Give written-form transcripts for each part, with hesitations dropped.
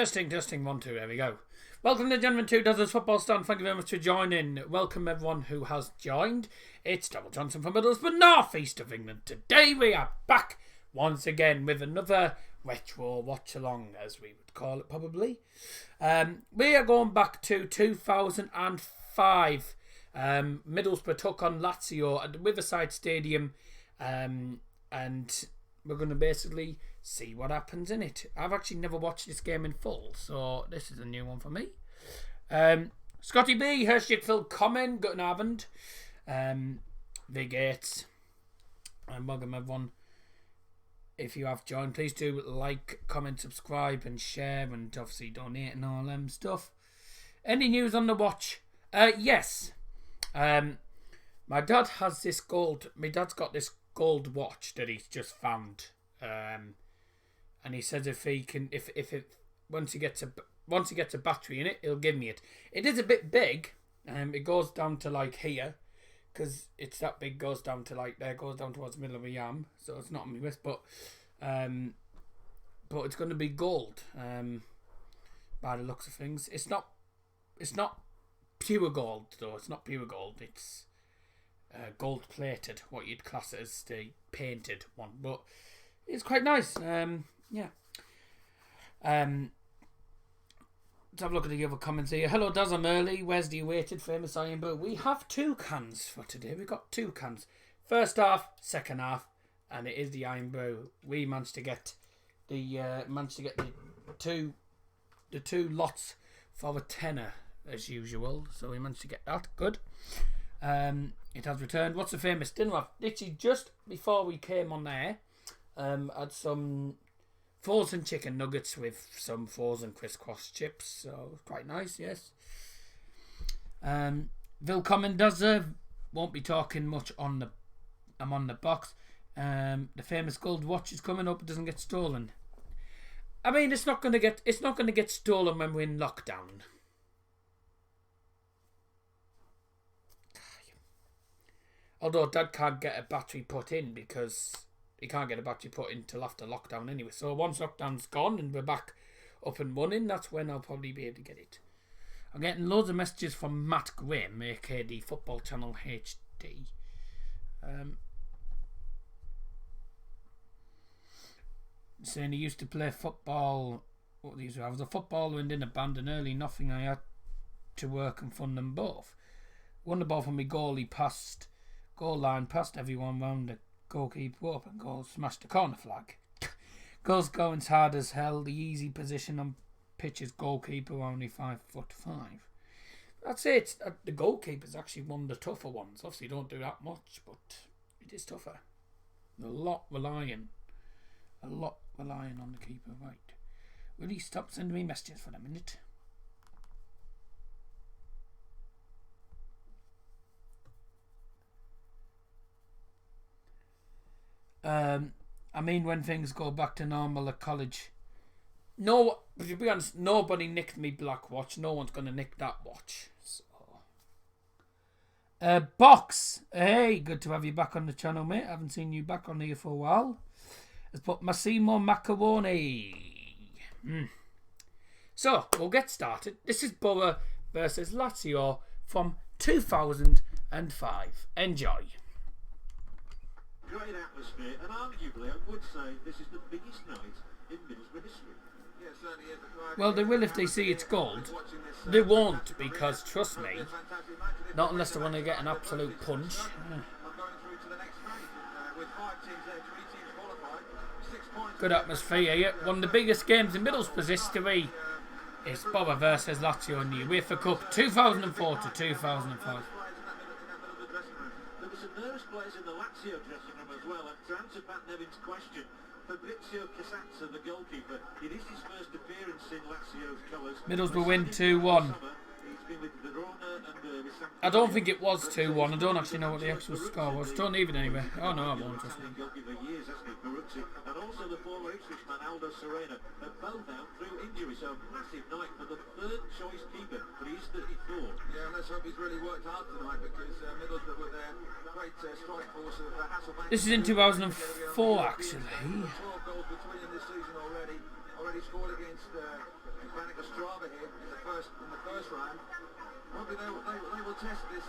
Testing, 1, 2, there we go. Welcome to Gentleman 2 Does This Football Stand. Thank you very much for joining. Welcome everyone who has joined. It's Double Johnson from Middlesbrough, North East of England. Today we are back once again with another retro watch-along, as we would call it probably. We are going back to 2005. Middlesbrough took on Lazio at the Riverside Stadium, and we're going to basically see what happens in it. I've actually never watched this game in full, so this is a new one for me. Scotty B, Hershey Phil Comment, Guten Abend, V Gates, and welcome everyone. If you have joined, please do like, comment, subscribe, and share, and obviously donate and all them stuff. Any news on the watch? Yes. My dad has this gold. My dad's got this gold watch that he's just found. And he says if it once he gets a battery in it, he'll give me it. It is a bit big. It goes down to like here, because it's that big. Goes down to like there. Goes down towards the middle of my arm, so it's not on my wrist. But it's going to be gold. By the looks of things, it's not pure gold though. It's not pure gold. It's gold plated. What you'd class as the painted one, but it's quite nice. Yeah. Let's have a look at the other comments here. Hello, Daz, I'm early. Where's the awaited famous Iron Brew? We have 2 cans for today. We've got 2 cans. First half, second half, and it is the Iron Brew. We managed to get the two lots for a tenner as usual. So we managed to get that. Good. It has returned. What's the famous dinner? Literally just before we came on there, had some frozen chicken nuggets with some frozen crisscross chips, so quite nice. Yes. Vil Comment does won't be talking much on the box. The famous gold watch is coming up. It doesn't get stolen. I mean, it's not gonna get stolen when we're in lockdown. Although Dad can't get a battery put in because he can't get a battery put in till after lockdown anyway. So once lockdown's gone and we're back up and running, that's when I'll probably be able to get it. I'm getting loads of messages from Matt Graham, aka the Football Channel HD. Saying he used to play football. What these were? I was a footballer and in a band, and early nothing I had to work and fund them both. Won the ball from my goalie past goal line, past everyone round the goalkeeper up and goal smashed the corner flag. Goals going hard as hell. The easy position on pitch is goalkeeper only 5'5". That's it. The goalkeeper's actually one of the tougher ones. Obviously, don't do that much, but it is tougher. A lot relying on the keeper. Right. Will he stop sending me messages for a minute? I mean, when things go back to normal at college. No, to be honest, nobody nicked me black watch. No one's going to nick that watch. So. Box. Hey, good to have you back on the channel, mate. I haven't seen you back on here for a while. Let's put Massimo Macaroni. So, we'll get started. This is Boro versus Lazio from 2005. Enjoy. Great atmosphere, and arguably I would say this is the biggest night in Middlesbrough history. Yeah, certainly is. Well, they will if they see it's gold. They won't, because trust me, not unless they want to get an absolute punch. Good atmosphere here. One of the biggest games in Middlesbrough's history is Boro versus Lazio in the UEFA Cup 2004 to 2005. There were some nervous players in the Lazio dressing room as well, and to answer Pat Nevin's question, Fabrizio Casazza, the goalkeeper, it is his first appearance in Lazio's colours. Middlesbrough win 2-1. I don't think it was 2-1. I don't actually know what the actual score was. Don't leave it anyway. Oh no, I won't. Trust me. And also the former Ipswich man Aldo Serena are both out through injury, so massive night for the third choice keeper, but he's 34. Yeah, and let's hope he's really worked hard tonight, because Middlesbrough with their great strike force of Hasselbank. This is in 2004 actually. 12 goals between them this season already scored against cover here in the first round. Probably they will test this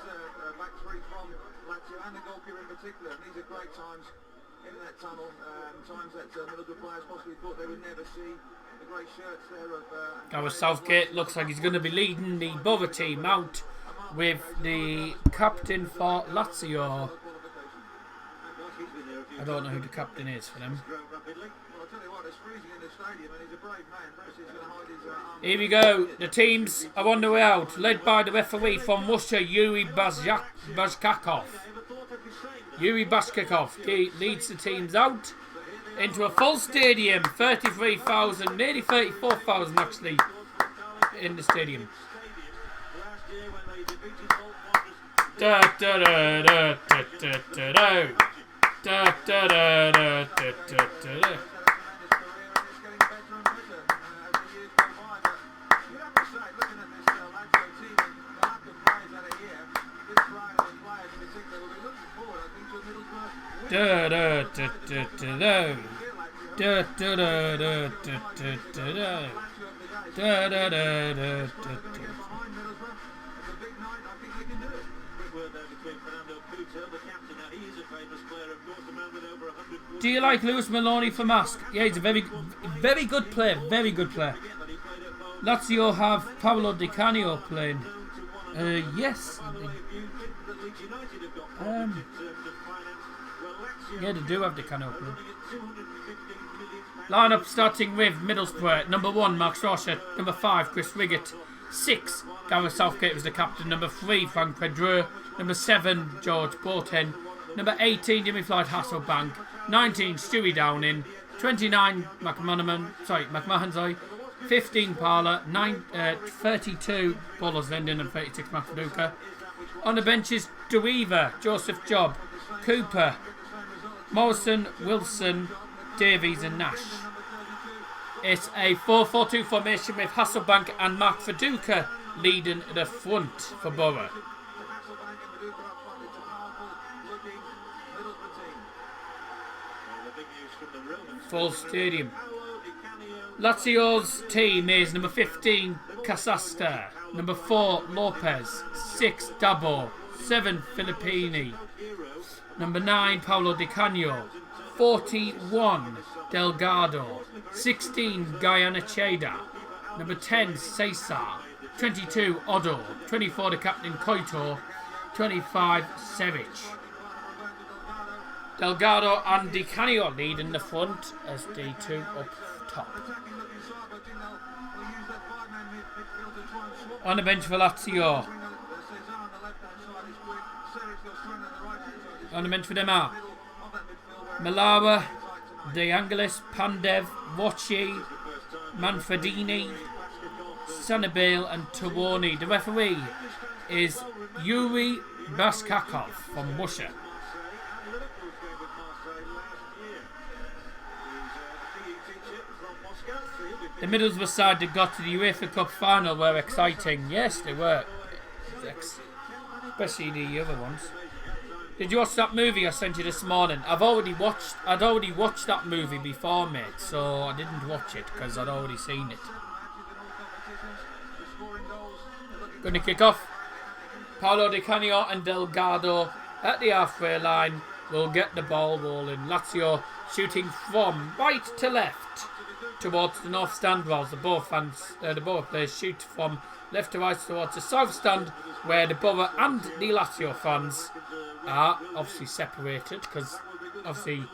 back three from Lazio and the goalkeeper in particular. And these are great times in that tunnel, times that Middlesbrough players possibly thought they would never see. The great shirts there of... Gareth Southgate looks like he's going to be leading the Boro team out with the captain for Lazio. I don't know who the captain is for them. Here we go. The teams are on the way out, led by the referee from Russia, Yuri Bashkakov. Yuri Bashkakov leads the teams out into a full stadium. 33,000, nearly 34,000 actually in the stadium. Da da da da da da da. Da da da da da da da. Da da da da da da da da da da da da da. Do you like Lewis Maloney for Mask? Yeah, he's a very good player. Very good player. Lazio have Paolo Di Canio playing. Yes. Yeah, they do have Di Canio playing. Lineup starting with Middlesbrough. Number 1, Max Rocha. Number 5, Chris Riggett. 6, Gareth Southgate was the captain. Number 3, Frank Pedro. Number 7, George Boateng. Number 18, Jimmy Floyd Hasselbank. 19, Stewie Downing. 29, McMahon. 15, Parler. 32, Bolos Linden, and 36, Mafaduka. On the benches, DeWeaver, Joseph Job, Cooper, Morrison, Wilson, Davies and Nash. It's a 4-4-2 formation with Hasselbank and Mark Viduka leading the front for Boro. Full stadium. Lazio's team is number 15, Casasta, number 4, Lopez, 6, Dabo, 7, Filippini, number 9, Paolo Di Canio, 41, Delgado, 16, Guyana Cheda, number 10, Cesar, 22, Odo, 24, the captain, Koito, 25, Sevic. Delgado and Di Canio lead in the front as the 2 up top. On the bench for Lazio. On the bench for them are Malawa, De Angelis, Pandev, Wachi, Manfredini, Sanabale and Tawoni. The referee is Yuri Bashkakov from Russia. The Middlesbrough side that got to the UEFA Cup final were exciting. Yes, they were. Especially the other ones. Did you watch that movie I sent you this morning? I'd already watched that movie before, mate, so I didn't watch it because I'd already seen it. Going to kick off. Paolo Di Canio and Delgado at the halfway line will get the ball rolling. Lazio shooting from right to left towards the north stand, whilst the Boro players shoot from left to right towards the south stand, where the Boro and the Lazio fans are obviously separated, because obviously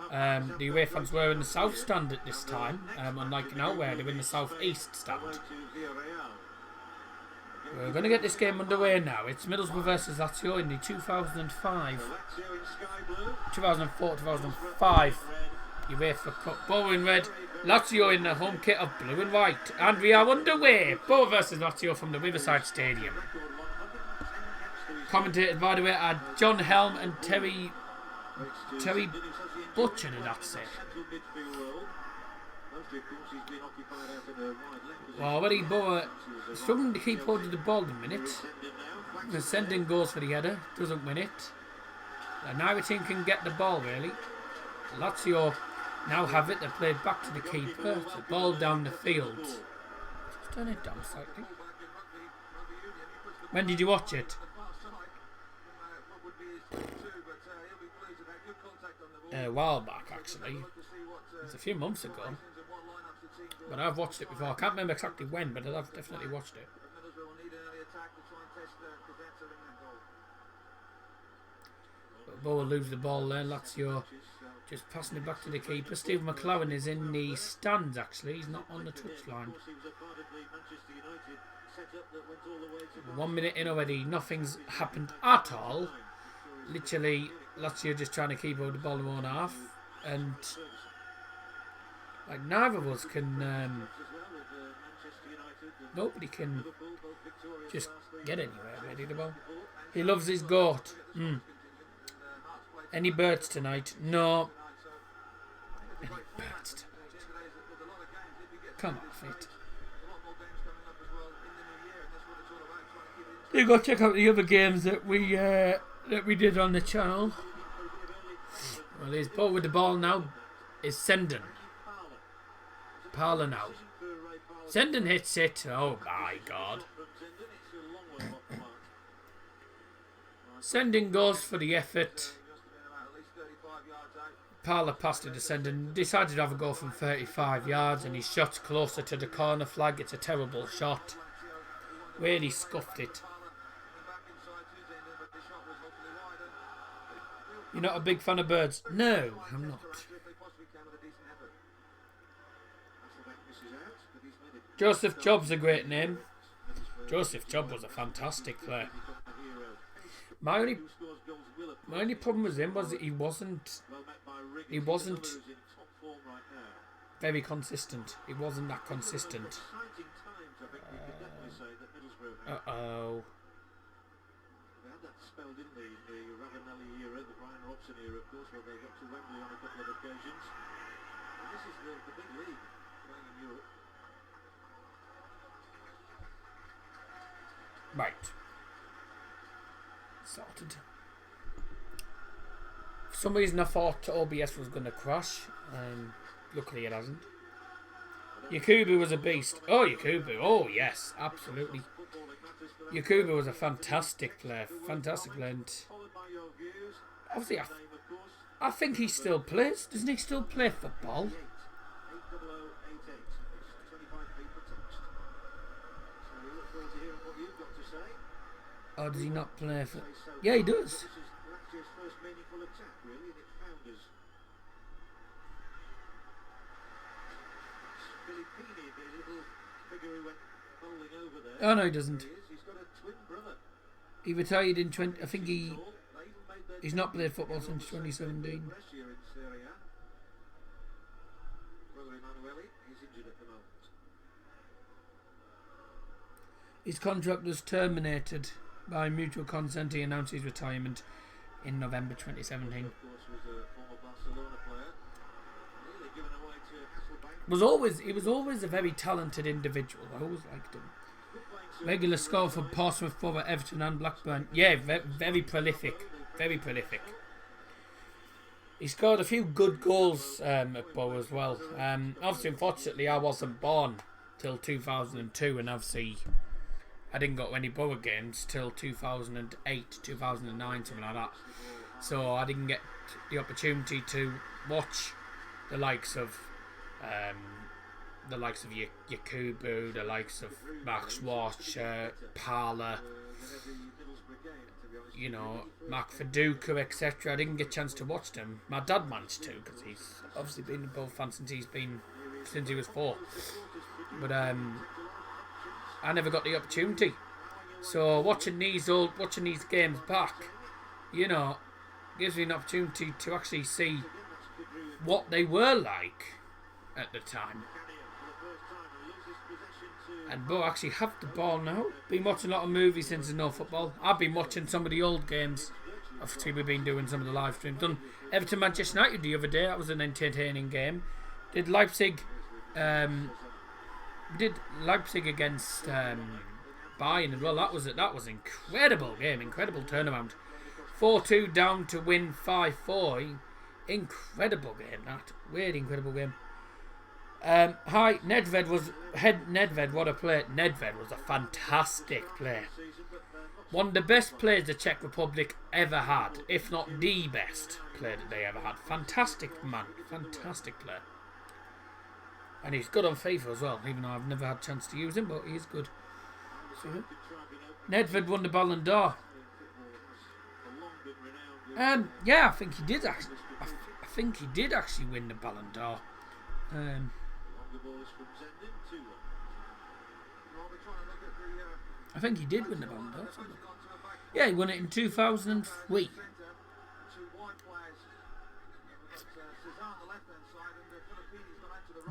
the away fans were in the south stand at this time, unlike now where they're in the south east stand. We're going to get this game underway now. It's Middlesbrough versus Lazio in the 2004-2005 UEFA Cup. Boro in red, Lazio in the home kit of blue and white. And we are underway. Boro versus Lazio from the Riverside Stadium. Commentated, by the way, are John Helm and Terry Butcher, did that say? Well, already Boro struggling to keep hold of the ball in a minute. The sending goes for the header, doesn't win it. And neither team can get the ball really. Lazio now have it, they play back to the keeper. The ball down the field. Turn it down slightly. When did you watch it? A while back, actually. It's a few months ago. But I've watched it before. I can't remember exactly when, but I've definitely watched it. But Bo will lose the ball there. Lazio just passing it back to the keeper. Steve McLaren is in the stands, actually. He's not on the touchline. 1 minute in already. Nothing's happened at all. Literally, Lazio just trying to keep over the ball in one half. And like neither of us can... nobody can just get anywhere ready the ball. He loves his goat. Any birds tonight? No. Any birds tonight? Come off it. You go check out the other games that we did on the channel. Well, he's ball with the ball now. Is Sendon. Parler now. Sendon hits it. Oh my God. Sendon goes for the effort. Parler passed it to Sendon. Decided to have a go from 35 yards and his shot's closer to the corner flag. It's a terrible shot. Really scuffed it. You're not a big fan of birds? No, I'm not. Joseph Jobb's a great name. Joseph Jobb was a fantastic player. My only problem with him was that he wasn't very consistent. He wasn't that consistent. Uh-oh. Spelled in the Ravanelli era, the Brian Robson era, of course, where they got to Wembley on a couple of occasions. And this is the big league playing in Europe. Right. Sorted. For some reason I thought OBS was going to crash. Luckily it hasn't. Yakubu was a beast. Oh, Yakubu. Oh, yes. Absolutely. Yakubu was a fantastic player. Fantastic player. And obviously, I think he still plays. Doesn't he still play football? Or does he not play for... Yeah, he does. Oh no, he doesn't. He retired in 20... I think he's not played football since 2017. His contract was terminated by mutual consent. He announced his retirement in November 2017. He was always a very talented individual. I always liked him. Regular score for Portsmouth, Boro, Everton and Blackburn. Yeah, very prolific. Very prolific. He scored a few good goals at Boro as well. Obviously, unfortunately, I wasn't born till 2002, and obviously I didn't go to any Boro games till 2008, 2009, something like that. So I didn't get the opportunity to watch the likes of Yakubu, the likes of Max Watch, Parler, you know, Mark Viduka, etc. I didn't get a chance to watch them. My dad managed to, because he's obviously been a Bull fan since he was 4. But I never got the opportunity. So watching these games back, you know, gives me an opportunity to actually see what they were like at the time. And Bo actually have the ball now. Been watching a lot of movies since there's no football. I've been watching some of the old games. Obviously we've been doing some of the live streams. Done Everton Manchester United the other day. That was an entertaining game. Did Leipzig against Bayern as well. That was incredible game, incredible turnaround. 4-2 down to win 5-4. Incredible game, that really incredible game. Hi, Nedved, what a player. Nedved was a fantastic player. One of the best players the Czech Republic ever had, if not the best player that they ever had. Fantastic man, fantastic player. And he's good on FIFA as well, even though I've never had a chance to use him, but he's good. So, Nedved won the Ballon d'Or. Yeah, I think he did actually. I think he did actually win the Ballon d'Or. I think he did win the Ballon d'Or. Yeah, he won it in 2003.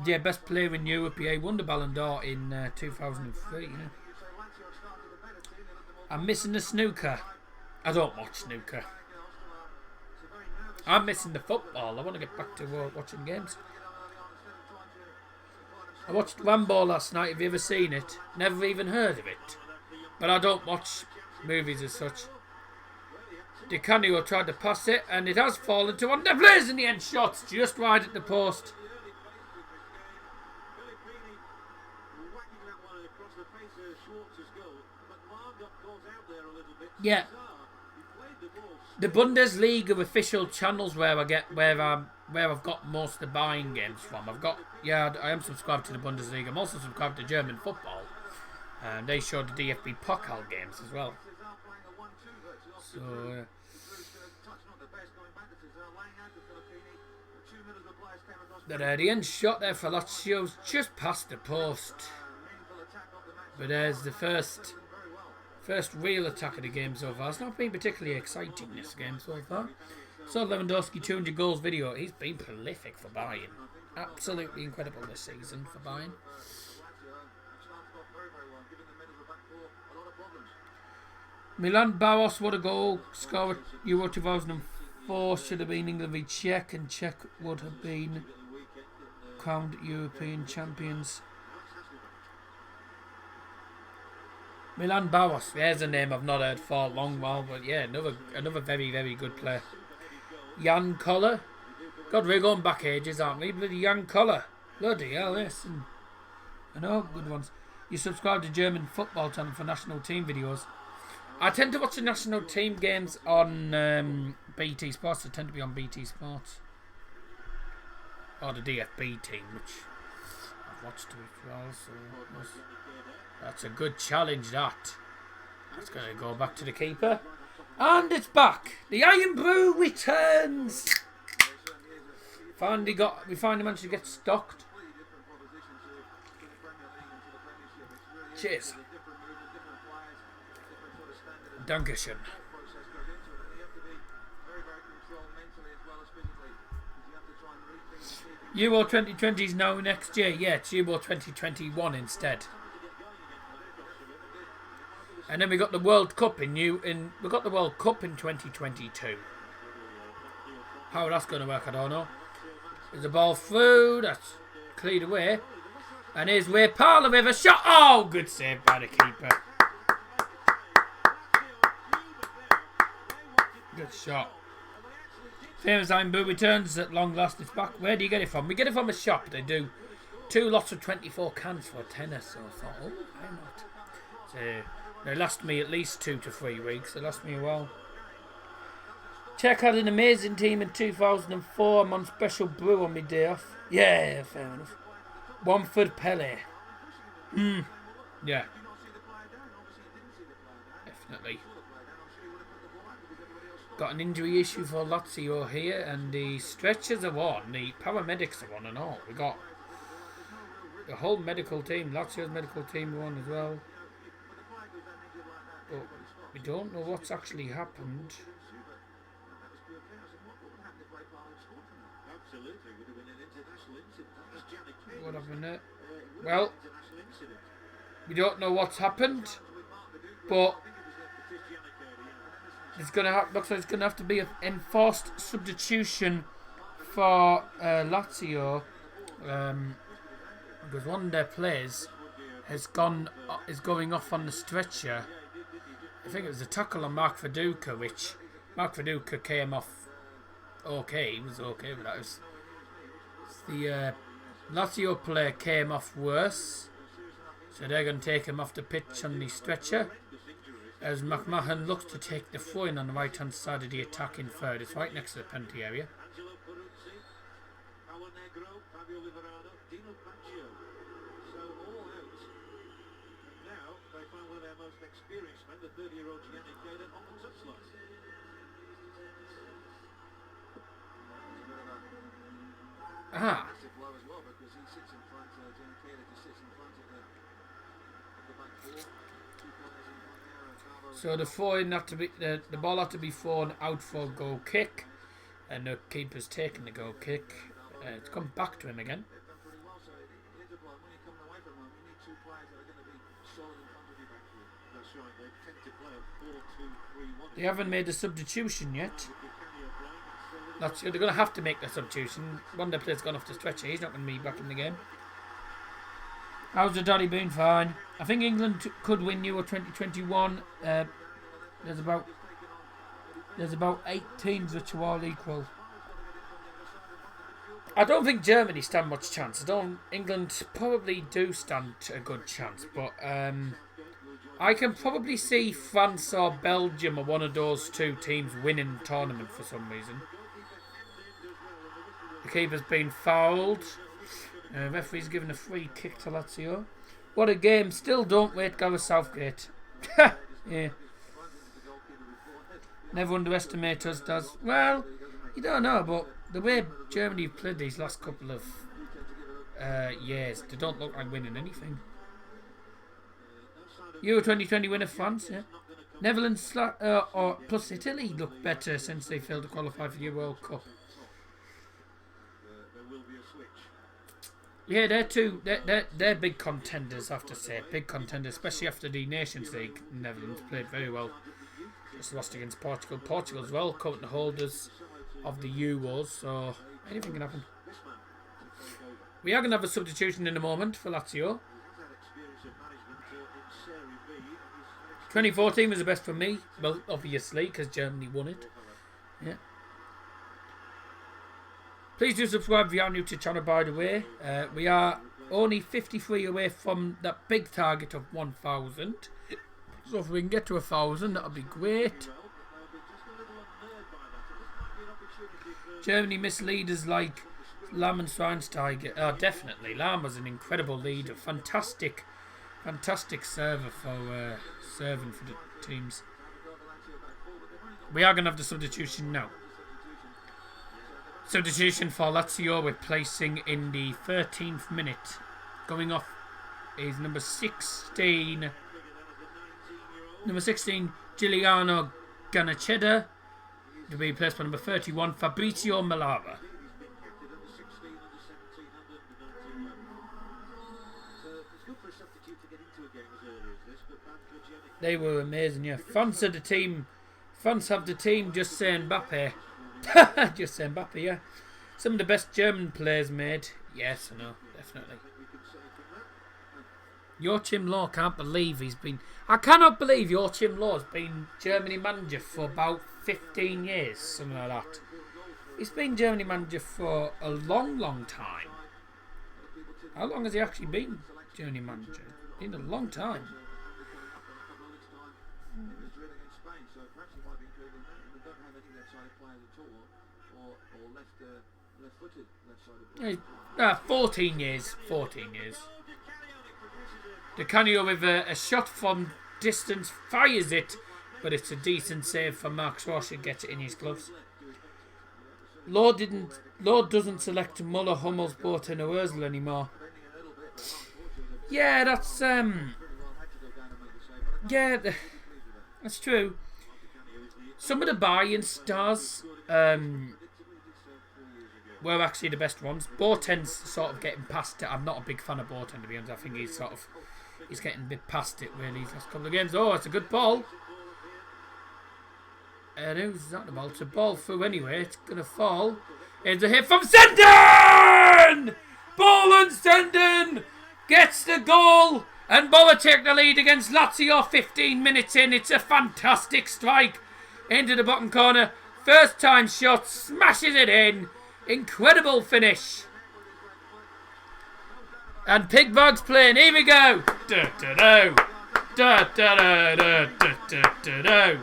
Yeah, best player in Europe. Yeah, he won the Ballon d'Or in 2003. Yeah. I'm missing the snooker. I don't watch snooker. I'm missing the football. I want to get back to watching games. I watched Rambo last night. Have you ever seen it? Never even heard of it. But I don't watch movies as such. Di Canio tried to pass it, and it has fallen to one of the players in the end. Shots just wide at the post. Yeah. The Bundesliga official channels where I've got most of the buying games from. I am subscribed to the Bundesliga. I'm also subscribed to German football. And they showed the DFB Pokal games as well. So, the end shot there for Lazio's just past the post. But there's the first real attack of the game so far. It's not been particularly exciting, this game so far. Saw Lewandowski 200 goals video. He's been prolific for Bayern. Absolutely incredible this season for Bayern. Milan Barros, what a goal. Score at Euro 2004. Should have been England v Czech, and Czech would have been crowned European champions. Milan Barros, there's a name I've not heard for a long while, but yeah, another very, very good player. Jan Koller. God, we're going back ages, aren't we? Bloody Jan Koller. Bloody hell, yes. I know, good ones. You subscribe to German football channel for national team videos. I tend to watch the national team games on BT Sports. They tend to be on BT Sports. Or the DFB team, which I've watched as well, so that's a good challenge, that. That's going to go back to the keeper. And it's back. The Iron Brew returns. We finally managed to get stocked. Cheers. Dankeschön. Euro 2020 is now next year. Yeah, it's Euro 2021 instead. And then we got the World Cup in 2022. How that's going to work, I don't know. There's the ball through. That's cleared away. And here's where Parler with a shot. Oh, good save by the keeper. Good shot. Famous Ironbrew returns at long last. It's back. Where do you get it from? We get it from a shop. They do 2 lots of 24 cans for a tenner. So I thought, oh, why not? So they last me at least 2 to 3 weeks. They last me a while. Czech had an amazing team in 2004. I'm on special brew on my day off. Yeah, fair enough. Wamford Pele. Yeah. Definitely. Got an injury issue for Lazio here, and the stretchers are on, the paramedics are on and all. We got the whole medical team, Lazio's medical team are on as well. But we don't know what's actually happened. What happened there? Well, we don't know what's happened, but it's looks like it's gonna have to be an enforced substitution for Lazio, because one of their players is going off on the stretcher. I think it was a tackle on Mark Viduka, which Mark Viduka came off okay. He was okay with that. It's the Lazio player came off worse, so they're going to take him off the pitch on the stretcher. As McMahon looks to take the throw-in on the right-hand side of the attacking third. It's right next to the penalty area. Ah. So the throw-in had to be the ball had to be thrown out for a goal kick, and the keeper's taken the goal kick. It's come back to him again. They haven't made a substitution yet. They're going to have to make the substitution. One of the players gone off the stretcher. He's not going to be back in the game. How's the Daddy been? Fine. I think England could win Euro 2021. There's about 8 teams which are all equal. I don't think Germany stand much chance. England probably do stand a good chance, but I can probably see France or Belgium or one of those 2 teams winning the tournament for some reason. The keeper's been fouled. Referee's given a free kick to Lazio. What a game. Still don't rate Gareth Southgate. Yeah. Never underestimate us, does. Well, you don't know, but the way Germany have played these last couple of years, they don't look like winning anything. Euro 2020 winner France, yeah. Netherlands or plus Italy look better since they failed to qualify for the World Cup. Yeah, they're big contenders, I have to say. Big contenders, especially after the Nations League. Netherlands played very well. Just lost against Portugal. Portugal as well, current holders of the Euros, so anything can happen. We are going to have a substitution in a moment for Lazio. 2014 was the best for me, well, obviously, because Germany won it. Yeah. Please do subscribe if you are new to the channel, by the way. We are only 53 away from that big target of 1,000. So if we can get to 1,000, that would be great. Germany miss leaders like Lahm and Schweinsteiger. Oh, definitely. Lahm was an incredible leader. Fantastic server for serving for the teams. We are going to have the substitution now. Substitution for Lazio, we're placing in the 13th minute. Going off is number 16. Number 16, Giuliano Ganacheda. To be replaced by number 31, Fabrizio Malava. They were amazing, yeah. France have the team, just say Mbappe. Just say Mbappe, yeah. Some of the best German players made. Yes, I know, definitely. Joachim Löw, can't believe he's been... I cannot believe Joachim Löw has been Germany manager for about 15 years, something like that. He's been Germany manager for a long, long time. How long has he actually been Germany manager? Been a long time. Yeah, 14 years. 14 years. Di Canio with a shot from distance, fires it, but it's a decent save for Mark Schwarz to get it in his gloves. Löw doesn't select Muller, Hummels, Boateng or Ozil anymore. Yeah, that's that's true. Some of the Bayern stars were actually the best ones. Boateng's sort of getting past it. I'm not a big fan of Boateng, to be honest. I think he's getting a bit past it really these last couple of games. Oh, it's a good ball. And who's that the ball? It's a ball through anyway. It's going to fall. Here's a hit from Senden! Ball and Senden gets the goal. And Boro take the lead against Lazio 15 minutes in. It's a fantastic strike into the bottom corner. First time shot, smashes it in. Incredible finish. And Pigbog's playing. Here we go. Da da da. Da da da da da da da.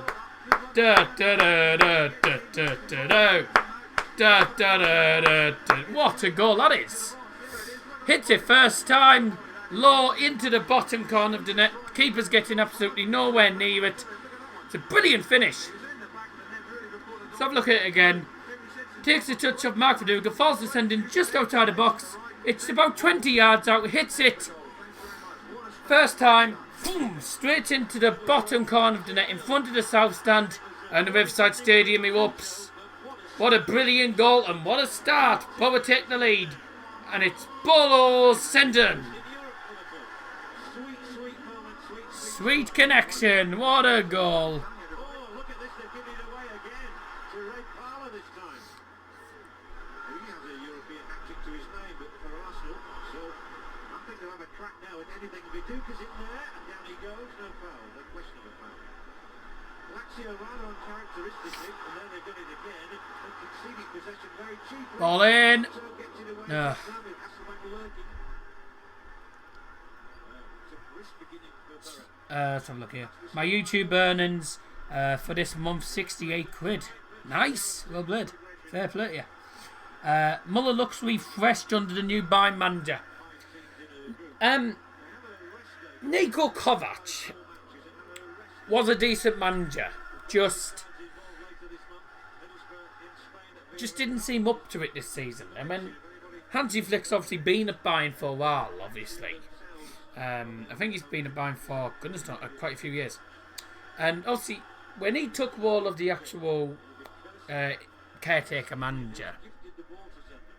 Da da da da da da da. Da da da da da. What a goal that is. Hits it first time. Low into the bottom corner of the net. Keeper's getting absolutely nowhere near it. It's a brilliant finish. Let's have a look at it again. Takes the touch off Mark Verduga. Falls descending just outside the box. It's about 20 yards out. Hits it. First time. Boom, straight into the bottom corner of the net in front of the south stand. And the Riverside Stadium erupts. What a brilliant goal and what a start. Boro take the lead. And it's Bolo Sendon. Sweet connection. What a goal. Ball in. Let's have a look here. My YouTube earnings for this month, 68 quid. Nice. Well played. Fair play to you. Muller looks refreshed under the new Bayern manager. Niko Kovac was a decent manager. Just didn't seem up to it this season. I mean, Hansi Flick's obviously been at Bayern for a while, obviously. I think he's been at Bayern for, goodness knows, quite a few years. And obviously, when he took role of the actual caretaker manager,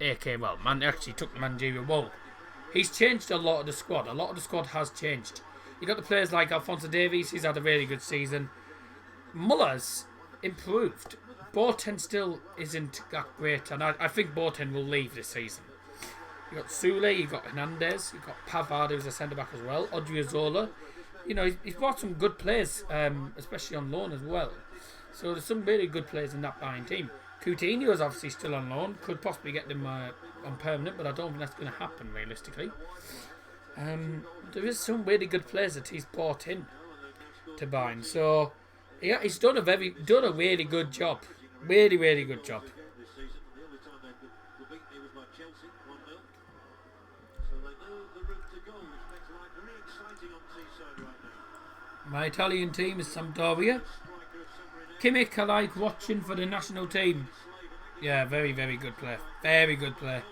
actually took the managerial role, he's changed a lot of the squad. A lot of the squad has changed. You got the players like Alphonso Davies, he's had a really good season. Muller's improved. Boateng still isn't that great, and I think Boateng will leave this season. You got Sule, you got Hernandez, you got Pavard, who's a centre back as well. Odriozola, you know, he's brought some good players, especially on loan as well. So there's some really good players in that Bayern team. Coutinho is obviously still on loan, could possibly get them on permanent, but I don't think that's going to happen realistically. There is some really good players that he's brought in to Bayern, so yeah, he's done a really good job. Really, really good job. My Italian team is Sampdoria. Kimmich I like watching for the national team. Yeah, very, very good player. Very good player.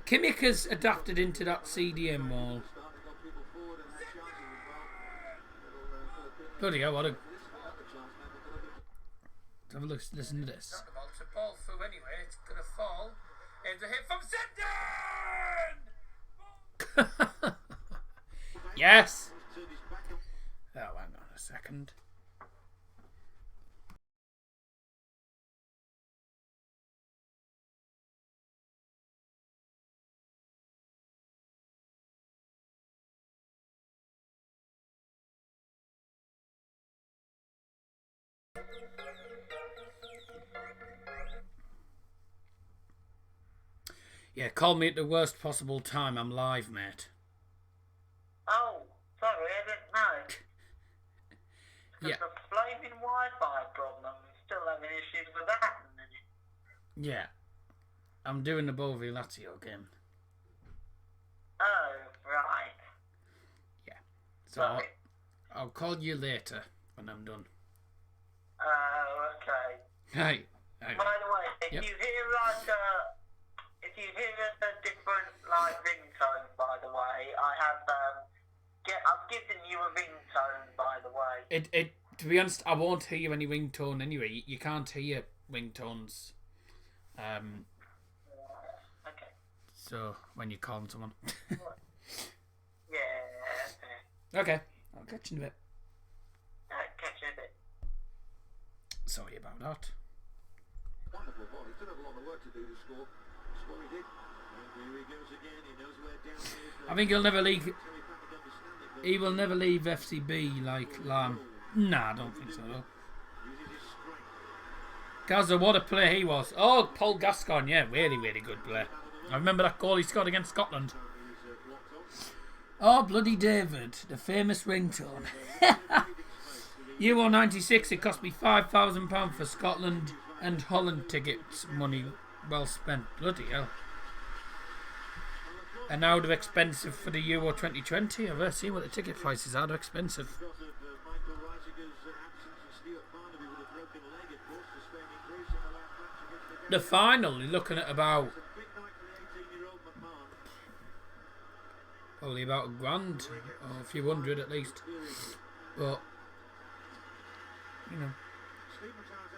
Kimmich has adapted into that CDM wall. Bloody hell, what a... Let's have a look, listen to this. Not the ball to ball through anyway, it's going to fall. It's a hit from Sendon! Yes! Oh, hang on a second. Yeah, call me at the worst possible time. I'm live, mate. Oh, sorry, I didn't know. Yeah. The flaming Wi-Fi problem. I'm still having issues with that. Yeah. I'm doing the V Lazio game. Oh, right. Yeah. So I'll call you later when I'm done. Oh, okay. Hey. By the way, if you hear if you hear a different ringtone, by the way, I've given you a ringtone, by the way. To be honest, I won't hear any ringtone anyway. You can't hear ringtones. Okay. So when you're calling someone. Yeah. Okay. I'll catch you in a bit. Catch you in a bit. Sorry about that. Wonderful ball. He still have a lot of work to do to score. Score he did. And here he goes again. He knows where down is. I think he'll never leave. He will never leave FCB like Lamb. Nah, I don't think so, though. Gaza, what a player he was. Oh, Paul Gascoigne, yeah, really, really good player. I remember that goal he scored against Scotland. Oh, bloody David, the famous ringtone. Euro 96, it cost me £5,000 for Scotland and Holland tickets. Money well spent. Bloody hell. And now they're expensive for the Euro 2020. I've ever seen what the ticket prices are. They're expensive. The final, you're looking at about probably about £1,000 or a few hundred at least. But you know,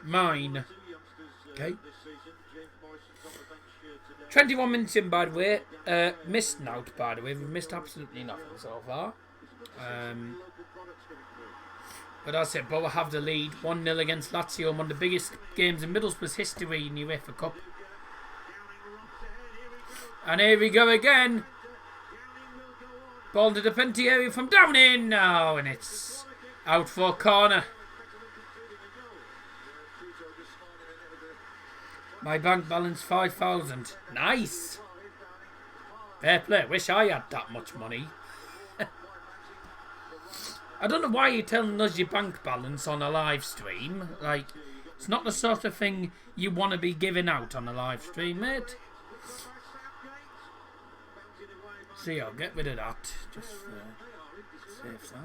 mine. Okay. 21 minutes in, by the way. Missed out, by the way. We've missed absolutely nothing so far. But as I said, Boro have the lead. 1-0 against Lazio. One of the biggest games in Middlesbrough's history in the UEFA Cup. And here we go again. Ball to the penalty area from down in now. And it's out for a corner. My bank balance 5,000. Nice. Fair play. Wish I had that much money. I don't know why you're telling us your bank balance on a live stream. Like, it's not the sort of thing you want to be giving out on a live stream, mate. See, I'll get rid of that. Just for safe side.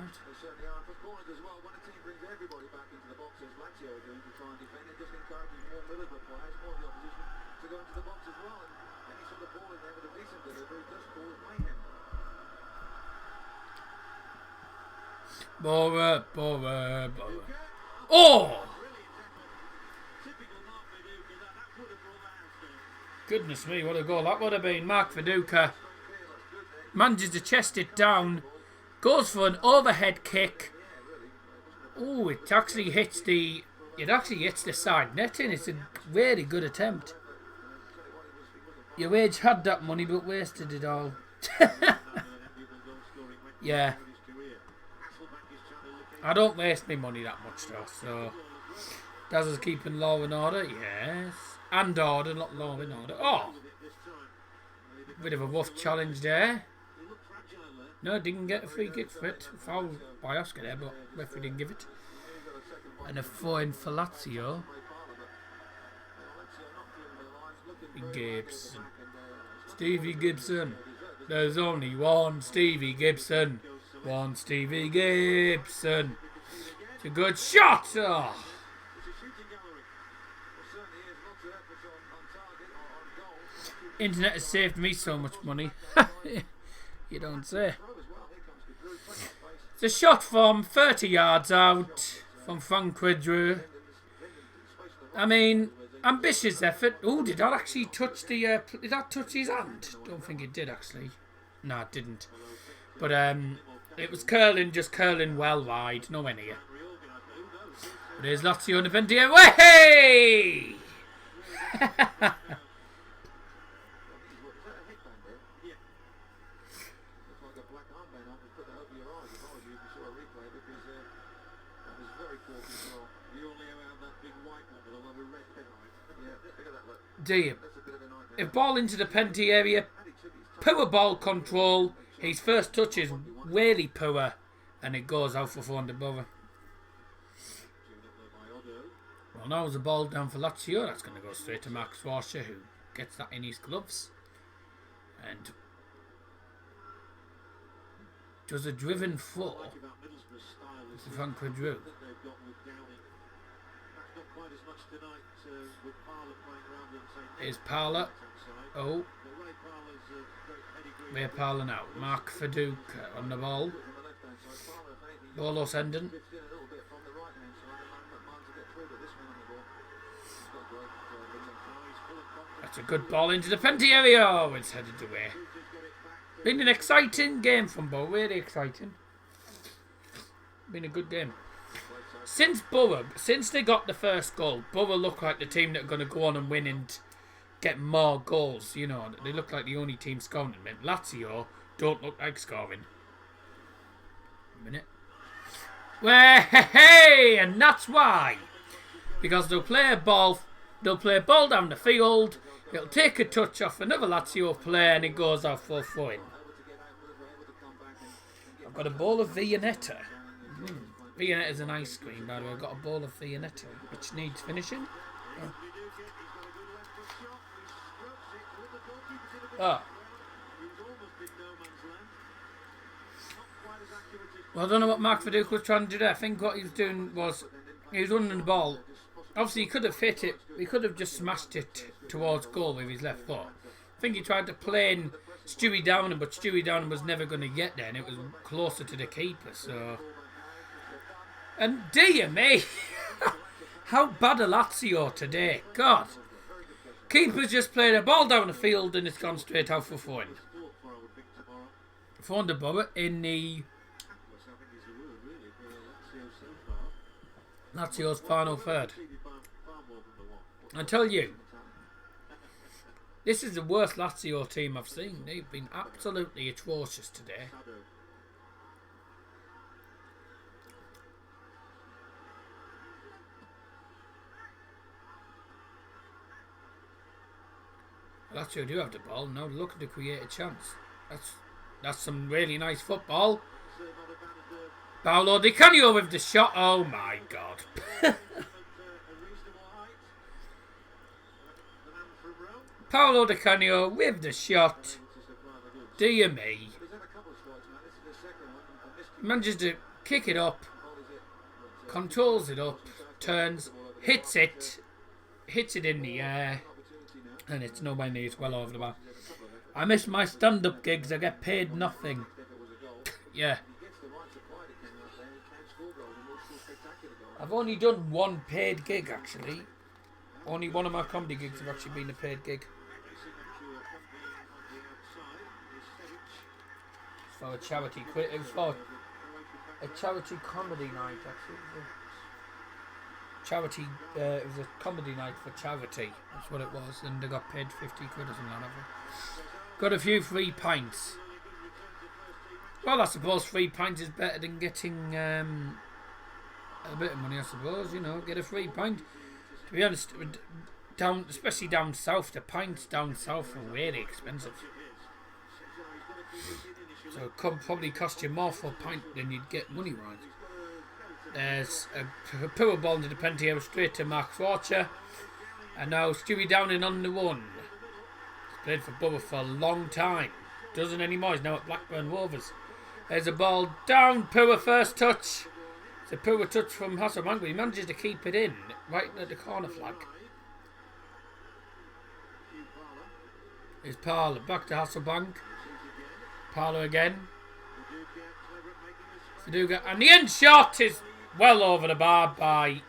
Boro. Oh! Goodness me, what a goal that would have been. Mark Viduka manages to chest it down. Goes for an overhead kick. Oh, it actually hits the side netting. It's a really good attempt. Your wage had that money but wasted it all. Yeah. I don't waste my money that much though, so Dazza's keeping law and order, yes. And order, not law and order. Oh! Bit of a rough challenge there. No, didn't get a free kick for it. Foul by Oscar there, but referee didn't give it. And a fine for Lazio. Gibson. Stevie Gibson. There's only one Stevie Gibson. One Stevie Gibson. It's a good shot. Oh. Internet has saved me so much money. You don't say. It's a shot from 30 yards out from Frank Quidru. I mean, ambitious effort. Oh, did that actually touch the... did that touch his hand? Don't think it did, actually. No, it didn't. But it was curling, just curling well wide. Nowhere near. But there's Lazio on the penalty. Way! Dear. If ball into the penalty area, poor ball control. His first touch is really poor, and it goes out for 400 Boro. Well, now there's a ball down for Lazio. That's going to go straight to Max Washer, who gets that in his gloves. And does a driven four. It's a Frank Quidru. Is Parler. Oh. Where Parler now? Mark Viduka on the ball. Bolo sending. That's a good ball into the penalty area. Oh, it's headed away. Been an exciting game from Boro. Really exciting. Been a good game. Since they got the first goal, Boro look like the team that are going to go on and win and get more goals. You know, they look like the only team scoring. Lazio don't look like scoring. minute. Well, hey, and that's why. Because they'll play a ball down the field, it'll take a touch off another Lazio player and it goes off for fun. I've got a bowl of Viennetta. Viennetta's an ice cream, by the way. I've got a bowl of Viennetta, which needs finishing. Oh. Well, I don't know what Mark Viduka was trying to do there. I think what he was doing was he was running the ball. Obviously, he could have hit it. He could have just smashed it towards goal with his left foot. I think he tried to play in Stewie Downing, but Stewie Downing was never going to get there, and it was closer to the keeper. So, and dear me, how bad are Lazio today? God, keeper's just played a ball down the field and it's gone straight out for fun. Phone de Boer in the Lazio's final third. I tell you, this is the worst Lazio team I've seen. They've been absolutely atrocious today. Lazio do have the ball. Now looking to create a chance. That's some really nice football. Paolo Di Canio with the shot. Oh my God. Paolo Di Canio with the shot. Dear me. Manages to kick it up. Controls it up. Turns. Hits it in the air. And it's nowhere near well over the bar. I miss my stand-up gigs. I get paid nothing. Yeah. I've only done one paid gig, actually. Only one of my comedy gigs have actually been a paid gig. It's for a charity. It was for a charity comedy night, actually. Charity. It was a comedy night for charity. That's what it was, and they got paid 50 quid or something like that. Got a few free pints. Well, I suppose 3 pints is better than getting a bit of money, I suppose. You know, get a free pint. To be honest, especially down south, the pints down south are really expensive. So it could probably cost you more for a pint than you'd get money-wise. There's a poor ball into the penalty area straight to Mark Schwarzer. And now Stewie Downing on the one. He's played for Boro for a long time. Doesn't anymore. He's now at Blackburn Rovers. There's a ball down. Poor first touch. It's a poor touch from Hasselbank, but he manages to keep it in. Right at the corner flag. Here's Parler. Back to Hasselbank. Parler again. Viduka. And the end shot is well over the bar by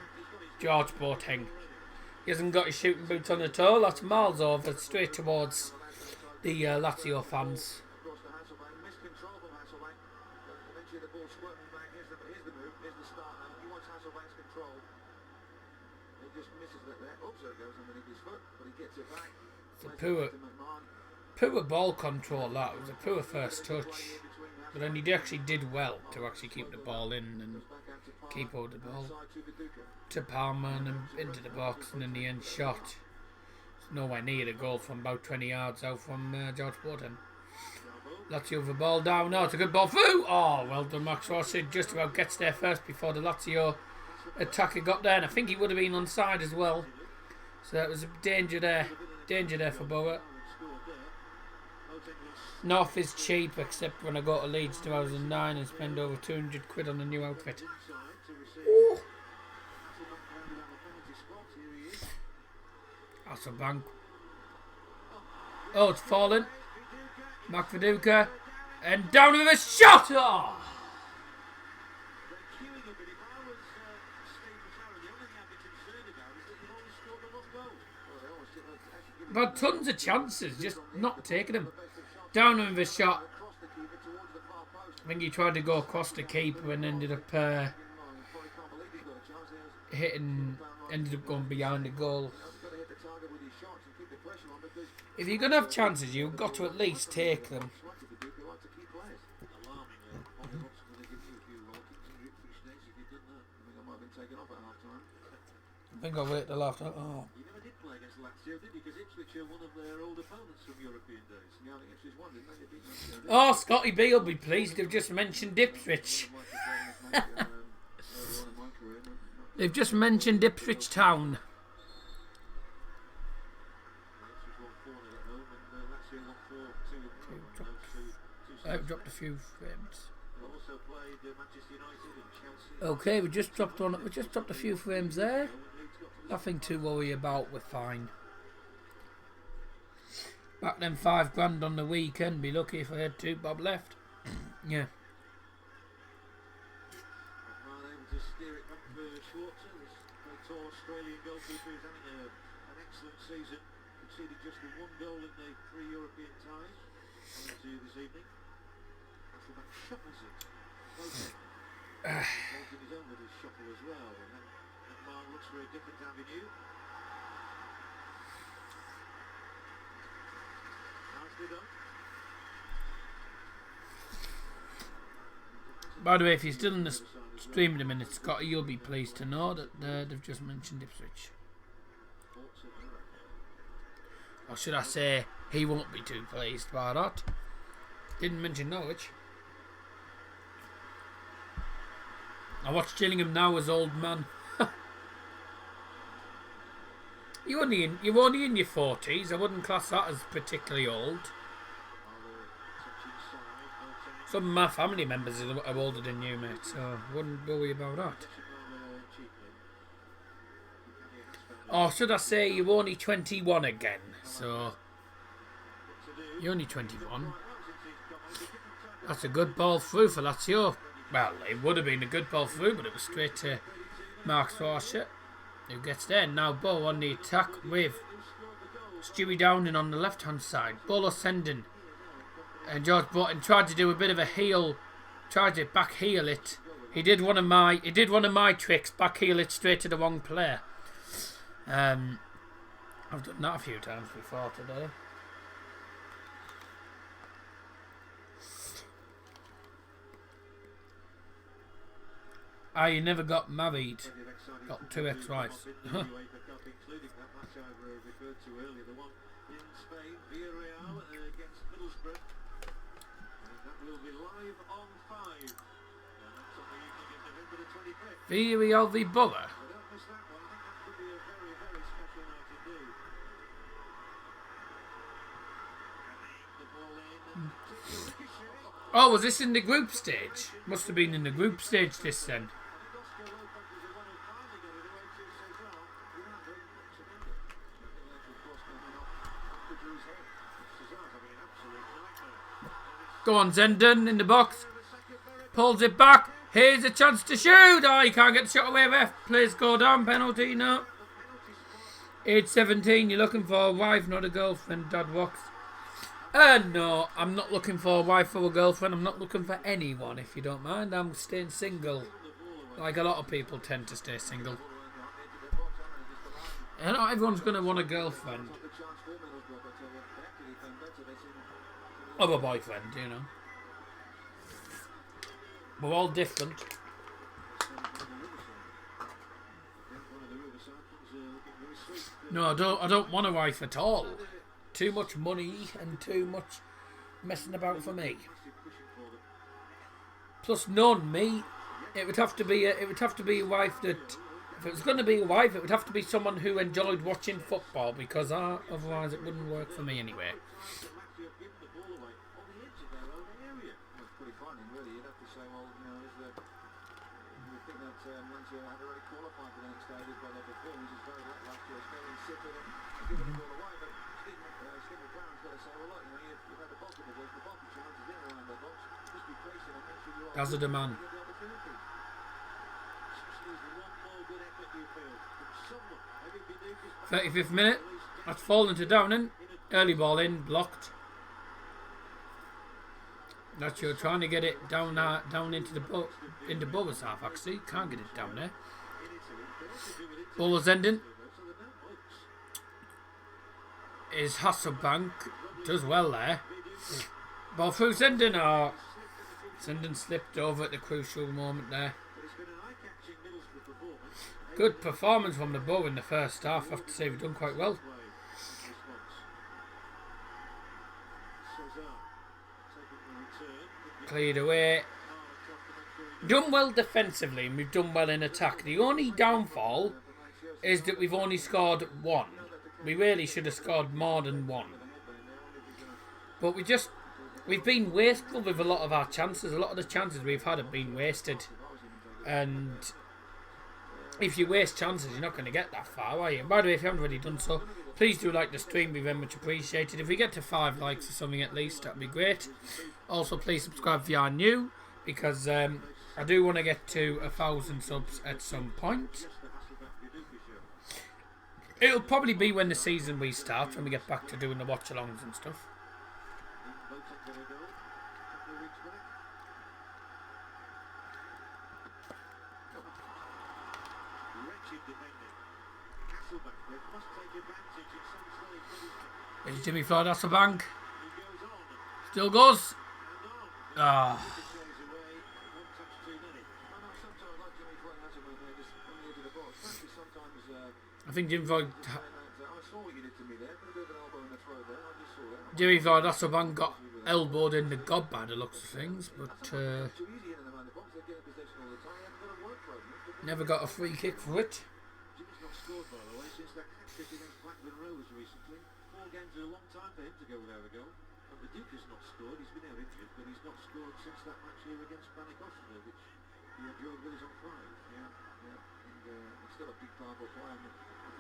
George Boateng. He hasn't got his shooting boots on at all. That's miles over, straight towards the Lazio fans. It's a poor ball control. That was a poor first touch. But then he actually did well to actually keep the ball in and keep hold of the ball to Palmer and into the box, and in the end shot. It's nowhere near the goal from about 20 yards out from George Boateng. Lazio with the ball down. No, it's a good ball through. Oh, well done, Max Rossi. Just about gets there first before the Lazio attacker got there, and I think he would have been onside as well. So that was a danger there. Danger there for Boro. North is cheap, except when I go to Leeds 2009 and spend over 200 quid on a new outfit. Ooh. Hasselbank. Oh, it's fallen. Mark Viduka. And down with a shot! Oh. But tons of chances, just not taking them. Down with a shot. I think he tried to go across the keeper and ended up ended up going behind the goal. If you're going to have chances, you've got to at least take them. taken off at half-time. I think I'll wait till after. Oh. You never did play against Lazio, did you? Because Ipswich are one of their old opponents from European days. Yeah, I think Ipswich won, didn't they? They beat Lazio, didn't Oh, Scotty B will be pleased. They've just mentioned Ipswich. they? Early on in my career, They've just mentioned Ipswich Town. Ipswich won 4-0 at home and Lazio won 4-2 at home. I've dropped a few frames. They also played Manchester United and Chelsea. Okay, we just dropped one. We just dropped a few frames there. Nothing to worry about. We're fine. Back then, £5 on the weekend. Be lucky if I had 2 bob left. Yeah. Well, able to steer it back for Schwarzer, this very tall Australian goalkeeper who's having an excellent season. Conceded just the 1 goal in the 3 European ties to this evening. Hasselback shuffles it. Holds in his own little shuffle as well. And then Mark looks for a different avenue. Nicely done. By the way, if you're still in the stream in a minute, Scotty, you'll be pleased to know that they've just mentioned Ipswich. Or should I say, he won't be too pleased by that. Didn't mention Norwich. I watched Gillingham now as old man. You're only in your 40s. I wouldn't class that as particularly old. Some of my family members are older than you, mate, so I wouldn't worry about that. Or should I say you're only 21 again, so you're only 21. That's a good ball through for Lazio. Well, it would have been a good ball through, but it was straight to Mark Swarsha, who gets there. Now Bo on the attack with Stewie Downing on the left-hand side. Bolo sending. And George Burton tried to do a bit of a heel, tried to back heel it. He did one of my tricks, back heel it straight to the wrong player. I've done that a few times before today. You never got married. Got 2 ex-wives. UEFA Cup, including that match I referred to earlier, the one in Spain, Villarreal against Middlesbrough. And that will be live on 5. And that's on the evening of November the 25th. Villarreal v Boro. So don't miss that one. I think that could be a very, very special night indeed. The ball in. Oh, was this in the group stage? Must have been in the group stage this then. Go on, Zenden in the box. Pulls it back. Here's a chance to shoot. Oh, you can't get the shot away, ref. Players go down. Penalty, no. Age 17. You're looking for a wife, not a girlfriend. Dad walks. No, I'm not looking for a wife or a girlfriend. I'm not looking for anyone, if you don't mind. I'm staying single. Like a lot of people tend to stay single. And not everyone's going to want a girlfriend. Or a boyfriend, you know. We're all different. No, I don't want a wife at all. Too much money and too much messing about for me. Plus, knowing me, it would have to be a wife that, if it was going to be a wife, it would have to be someone who enjoyed watching football, because otherwise it wouldn't work for me anyway. As a demand. 35th minute. That's fallen to Downing. Early ball in, blocked. Lazio trying to get it down into the Boro's half. Actually, can't get it down there. Bolo's ending. Is Hasselbank does well there. Ball through Zenden. Oh, Zenden slipped over at the crucial moment there. But it's been an eye-catching Middlesbrough performance. Good performance from the Boro in the first half. I have to say we've done quite well. Cleared away. Done well defensively and we've done well in attack. The only downfall is that we've only scored one. We really should have scored more than one. But we've been wasteful with a lot of our chances. A lot of the chances we've had have been wasted. And if you waste chances, you're not going to get that far, are you? By the way, if you haven't already done so, please do like the stream. Be very much appreciated. If we get to 5 likes or something at least, that'd be great. Also, please subscribe if you are new, because I do want to get to 1,000 subs at some point. It'll probably be when the season restarts, when we get back to doing the watch-alongs and stuff. It's Jimmy Floyd Hasselbank. Still goes. Ah. I think Jimmy Floyd Hasselbank got elbowed in the gob by the looks of things, but never got a free kick for it. Games a long time for him to go without a goal. And the Duke has not scored. He's been out injured, but he's not scored since that match here against Panikosova, which he enjoyed with us on Friday. Yeah. And he's still a big, powerful player.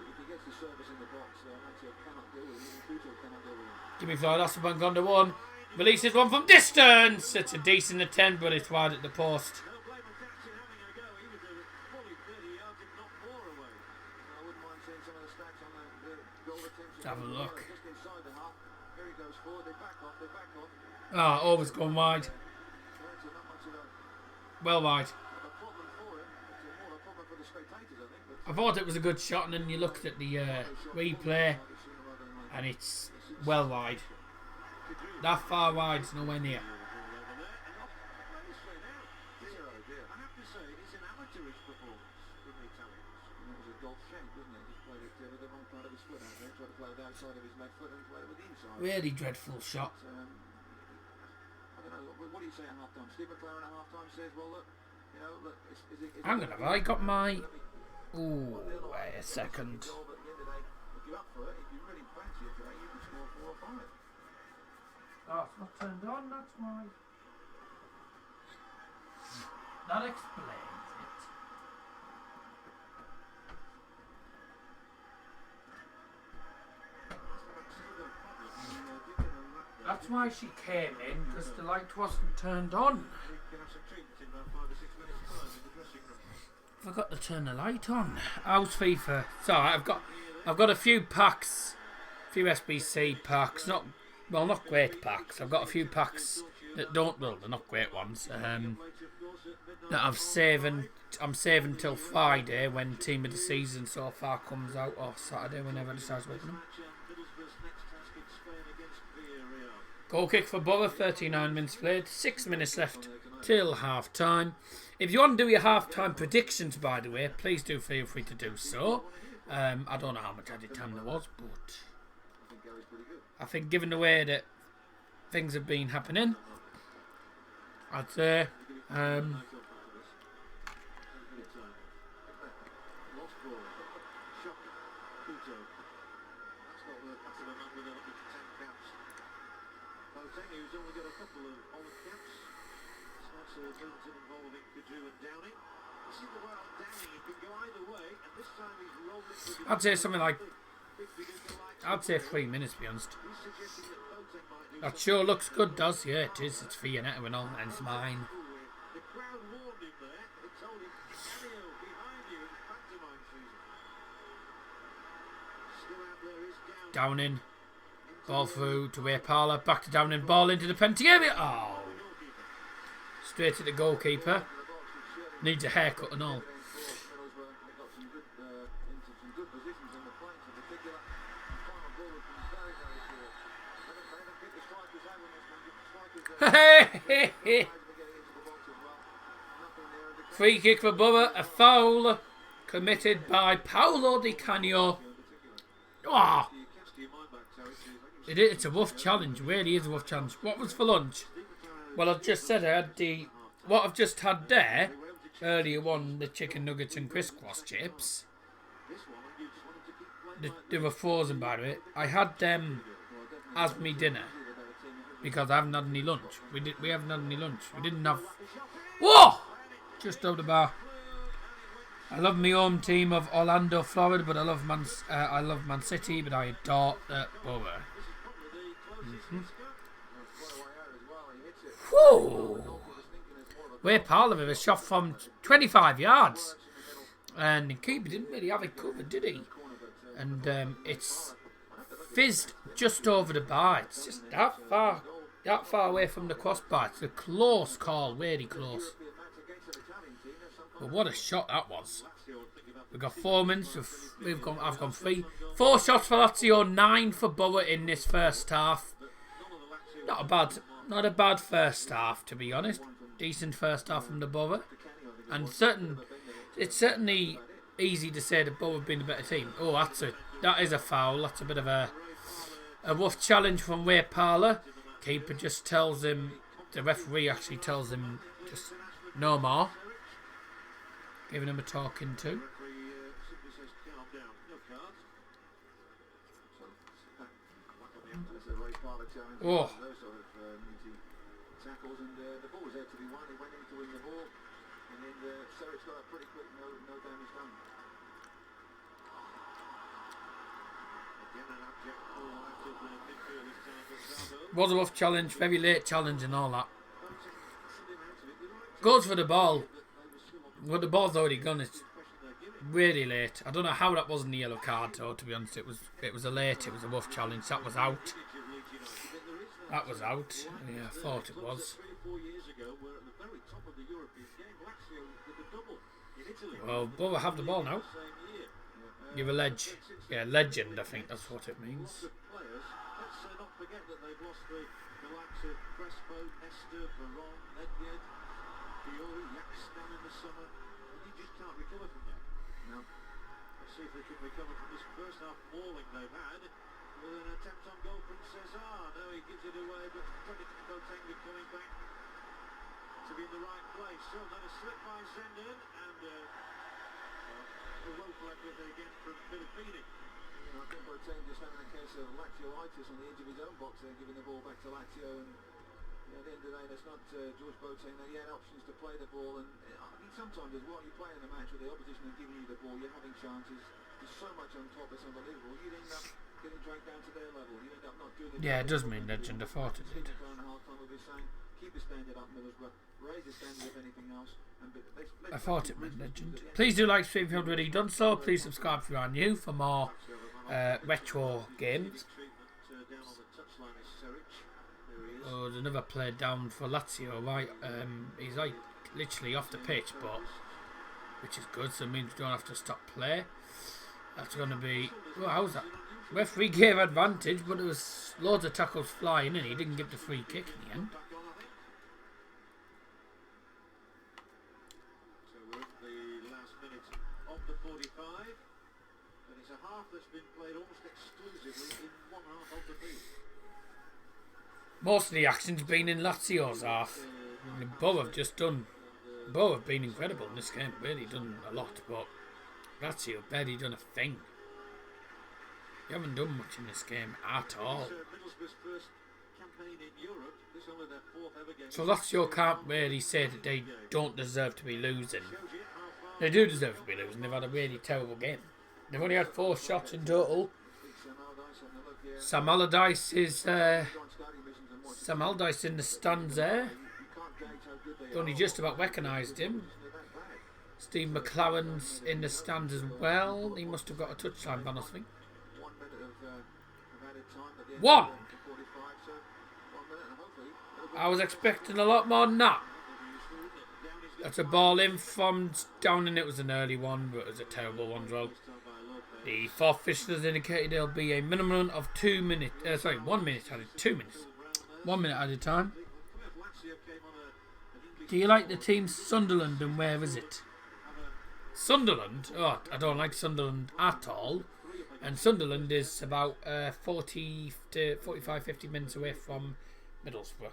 If he gets the service in the box, Lazio cannot deal with him. Puto cannot deal with him. Jimmy Floyd Hasselbank on the one. Releases one from distance. It's a decent attempt, but it's wide at the post. Don't blame Jackson having a go. He was fully 30 yards, if not more away. I wouldn't mind seeing some of the stats on the goal attempts. Let's have a look. Inside the half, here he goes forward, they back off. Ah, always gone wide. Well wide. I thought it was a good shot, and then you looked at the replay, and it's well wide. That far wide's nowhere near. Really dreadful shot. I don't know, what do you say at half time? Steve McLaren at half time says, well, look, you know, look, I'm gonna have I got my. Ooh, wait a second. If you're up for it, if you really fancy it today, you can score 4 or 5. That's not turned on, that's why. That explains it. That's why she came in, because the light wasn't turned on. Forgot to turn the light on. How's FIFA? Sorry, I've got a few packs, a few SBC packs. Not great packs. I've got a few packs that don't. Well, they're not great ones. That I'm saving till Friday when Team of the Season so far comes out, or Saturday whenever I decide to open them. Goal kick for Boro, 39 minutes played, 6 minutes left till half time. If you want to do your half time predictions, by the way, please do feel free to do so. I don't know how much added time there was, but I think given the way that things have been happening, I'd say who's only got a couple of olive caps. Starts Johnson involving Kudru and Downing. This is the way on Downing. He can go either way, and this time he's rolling. I'd say something like, I'd say 3 minutes, to be honest. That sure looks good, does? Yeah, it is. It's for United and all, and it's mine. The crowd warned him there. It told him, cameo behind you. It's pantomime season. Still out there is Downing. Downing. Ball through to Parler, back to Downing, ball into the penalty area. Oh! Straight at the goalkeeper. Needs a haircut and all. Free kick for Boro, a foul committed by Paolo Di Canio. Oh, it's a rough challenge, really is a rough challenge. What was for lunch? Well, I've just said I had what I've just had there, earlier on, the chicken nuggets and crisscross chips. They were frozen, by the way. I had them as me dinner because I haven't had any lunch. We haven't had any lunch. We didn't have... Whoa! Just over the bar. I love my home team of Orlando, Florida, but I love Man City, but I adore Boro. Whoa! Where Parler with a shot from 25 yards. And the keeper didn't really have it covered, did he? And it's fizzed just over the bar. It's just that far away from the crossbar. It's a close call, really close. But what a shot that was. We've got 4 minutes. I've gone 3. 4 shots for Lazio, 9 for Boro in this first half. Not a bad first half, to be honest. Decent first half from the Boro. And it's certainly easy to say that Boro have been a better team. Oh, that is a foul. That's a bit of a rough challenge from Ray Parler. Keeper just tells him, the referee actually tells him just no more. Giving him a talking to. Oh. Was a rough challenge, very late challenge and all that. Goes for the ball. Well, the ball's already gone. It's really late. I don't know how that wasn't a yellow card, though, to be honest. It was a rough challenge. That was out. That was out. Yeah, I thought it was. Well, Boro have the ball now. Give a ledge. Yeah, legend, I think that's what it means. Let's see if they can recover from this first half mauling they've had with an attempt on goal from Cesar. No, he gives it away, but Botenga coming back to be in the right place. So then a slip by Zenden and a rope left with again from Filippini. I think Botenga just having a case of Lazio-itis on the edge of his own box there, giving the ball back to Lazio. And at the end of the day, that's not George Botenga. He had options to play the ball, and I mean, sometimes as well, you're playing the match with the opposition and giving you the ball, you're having chances. There's so much on top, it's unbelievable. You'd end up getting dragged down to their level. You end up not doing it. Yeah, it does mean legend. I thought it did. Keep the standard up, Middlesbrough. Raise the standard if anything else. I thought it meant legend. Please do like stream if you haven't already done so. Please subscribe if you are new for more retro games. Oh, there's another player down for Lazio, right? He's like literally off the pitch, but which is good, so it means we don't have to stop play. That's going to be... Well, how's that? Referee gave advantage, but there was loads of tackles flying and he didn't give the free kick in the end. So we're at the last minute of the 45, and it's a half that's been played almost exclusively in one half of the field. Most of the action's been in Lazio's half. Boro have been incredible in this game, really done a lot, but Lazio barely done a thing. They haven't done much in this game at all. So Lazio can't really say that they don't deserve to be losing. They do deserve to be losing. They've had a really terrible game. They've only had 4 shots in total. Sam Allardyce in the stands there. Only just about recognised him. Steve McLaren's in the stands as well. He must have got a touchline ban or something. 1! I was expecting a lot more than that. That's a ball in from down, and it was an early one, but it was a terrible one as well. The 4th officials indicated there'll be a minimum of 2 minutes. 1 minute added. 2 minutes. 1 minute at a time. Do you like the team Sunderland, and where is it? Sunderland, oh, I don't like Sunderland at all. And Sunderland is about 40 to 45, 50 minutes away from Middlesbrough.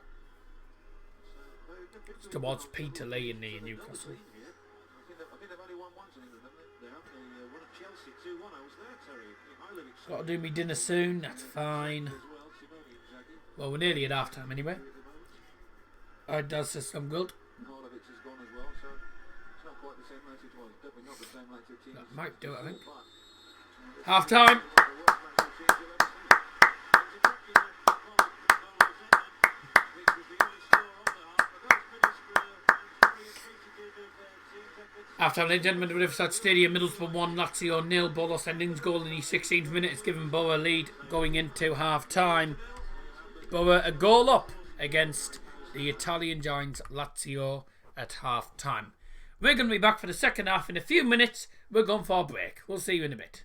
It's towards Peterlee in near Newcastle. I think they've only won once in England, haven't they? They have. They won at Chelsea 2-1. I was there, Terry. I live in Got to do me dinner soon, that's fine. Well, we're nearly at half time anyway. Alright, does system good? Karlovic has gone as well, so it's not quite the same match it was. Definitely not the same match it That might do it, I think. Half time. After ladies and gentlemen, at Riverside Stadium, Middlesbrough 1, Lazio 0. Boro sendings goal in the 16th minute has given Boro a lead going into half time. Boro a goal up against the Italian giants Lazio at half time. We're going to be back for the second half in a few minutes. We're going for a break. We'll see you in a bit.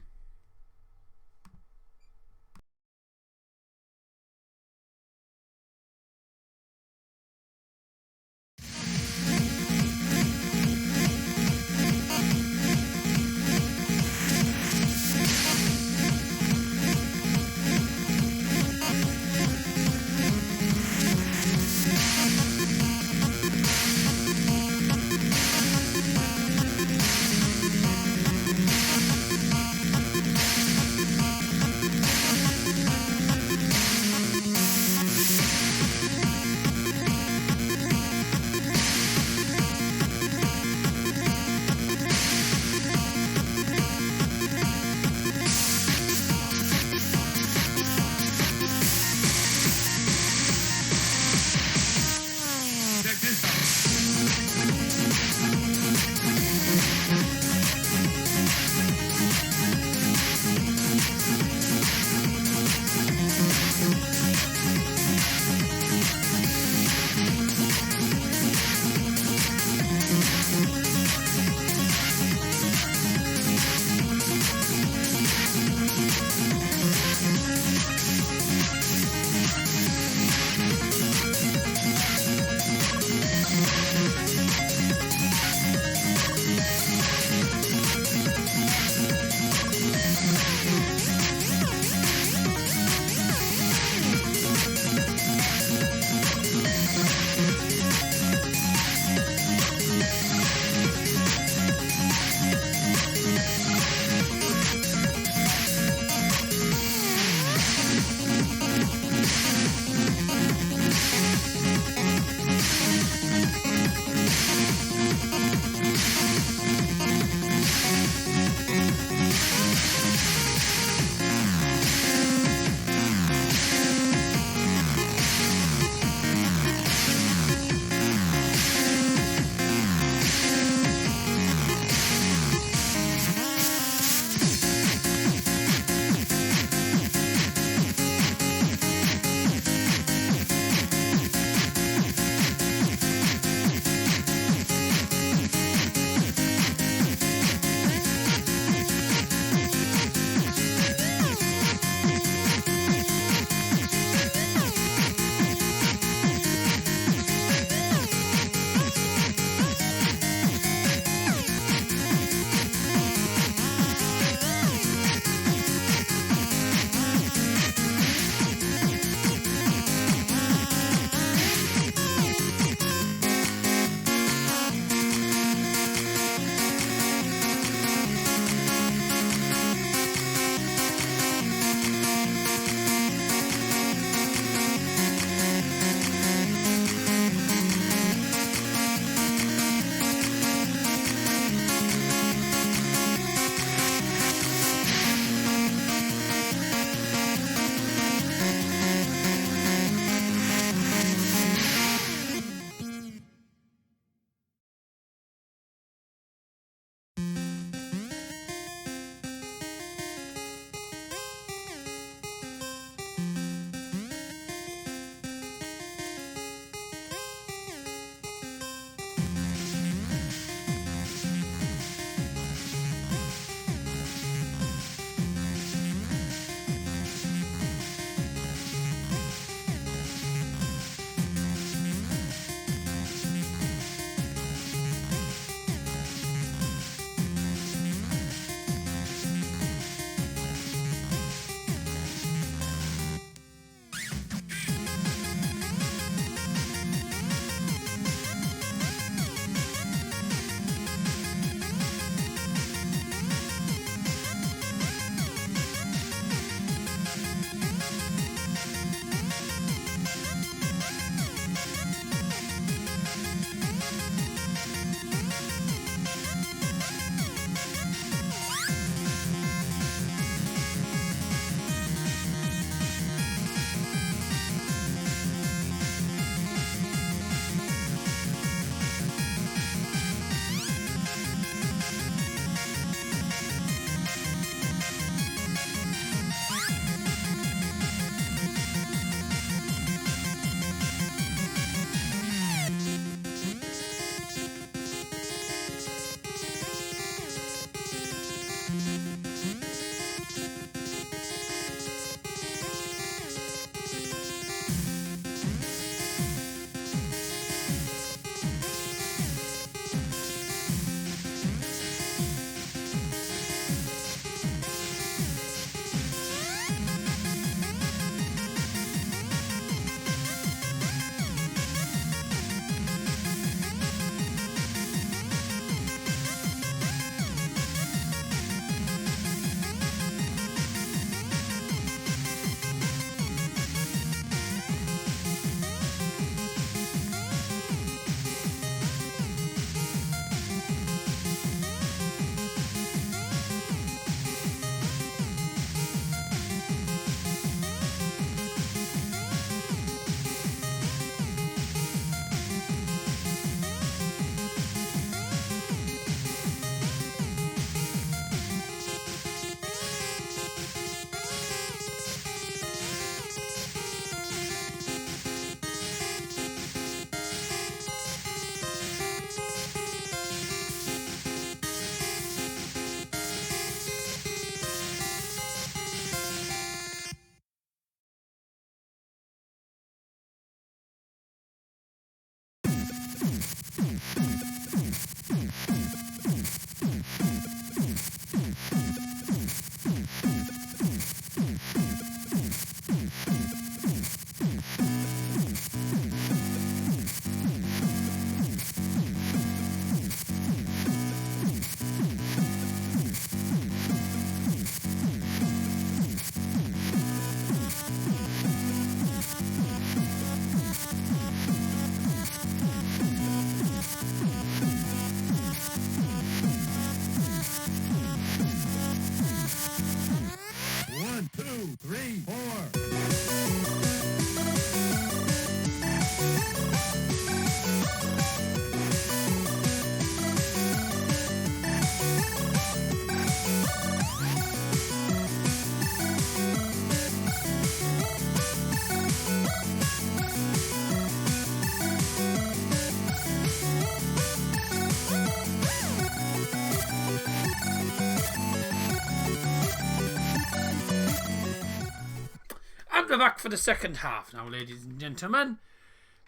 And we're back for the second half now, ladies and gentlemen.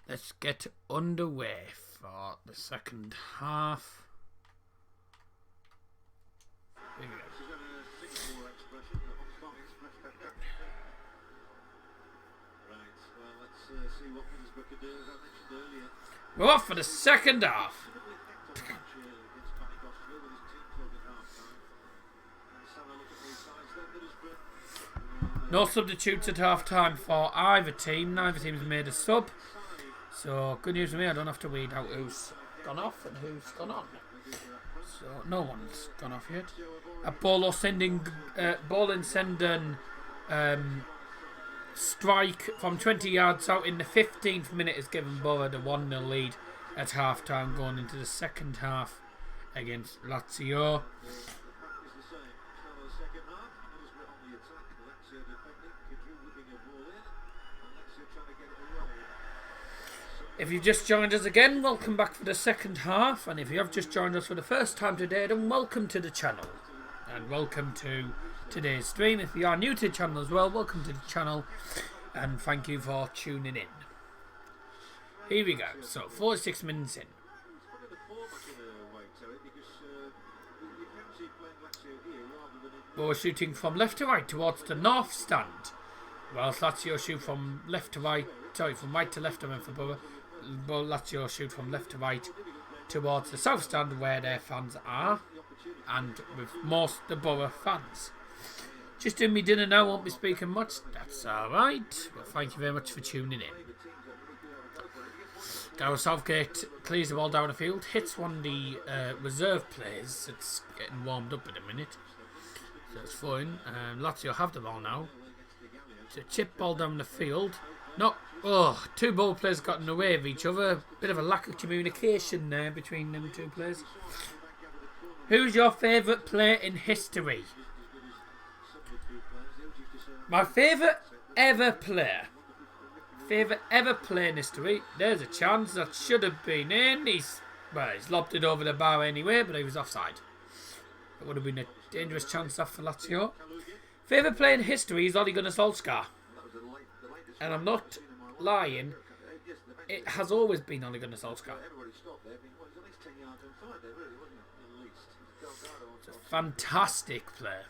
Let's get underway for the second half. Here we go. We're off for the second half. No substitutes at half time for either team. Neither team's made a sub. So good news for me, I don't have to weed out who's gone off and who's gone on. So no one's gone off yet. A ball sending strike from 20 yards out in the 15th minute has given Boro the 1-0 lead at half time going into the second half against Lazio. If you've just joined us again, welcome back for the second half. And if you have just joined us for the first time today, then welcome to the channel. And welcome to today's stream. If you are new to the channel as well, welcome to the channel. And thank you for tuning in. Here we go. So, 46 minutes in. We're shooting from left to right towards the north stand. Whilst Lazio shoot from left to right. Sorry, from right to left, I meant for Boro. Lazio shoot from left to right towards the south stand where their fans are, and with most the Boro fans. Just doing me dinner now, won't be speaking much. That's alright. Well, thank you very much for tuning in. Gareth Southgate clears the ball down the field, hits one of the reserve players. It's getting warmed up in a minute, so it's fine. Lazio have the ball now. It's a chip ball down the field. Two ball players got in the way of each other. Bit of a lack of communication there between them two players. Who's your favourite player in history? My favourite ever player. Favourite ever player in history. There's a chance that should have been in. He's lobbed it over the bar anyway, but he was offside. It would have been a dangerous chance off for Lazio. Favourite player in history is Ole Gunnar Solskjaer. And I'm not lying, it has always been Ole Gunnar Solskjaer. It's a fantastic player.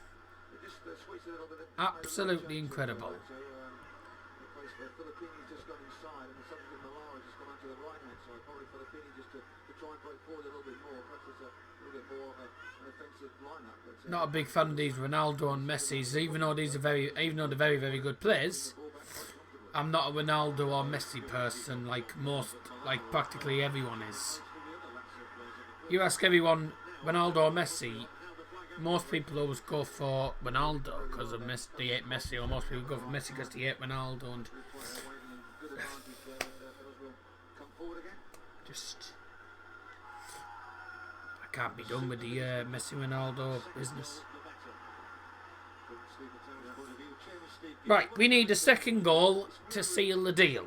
Absolutely incredible. Not a big fan of these Ronaldo and Messi's, even though they're very, very good players. I'm not a Ronaldo or Messi person like practically everyone is. You ask everyone, Ronaldo or Messi, most people always go for Ronaldo because of Messi. They hate Messi, or most people go for Messi because they hate Ronaldo. And just, I can't be done with the Messi-Ronaldo business. Right, we need a second goal to seal the deal.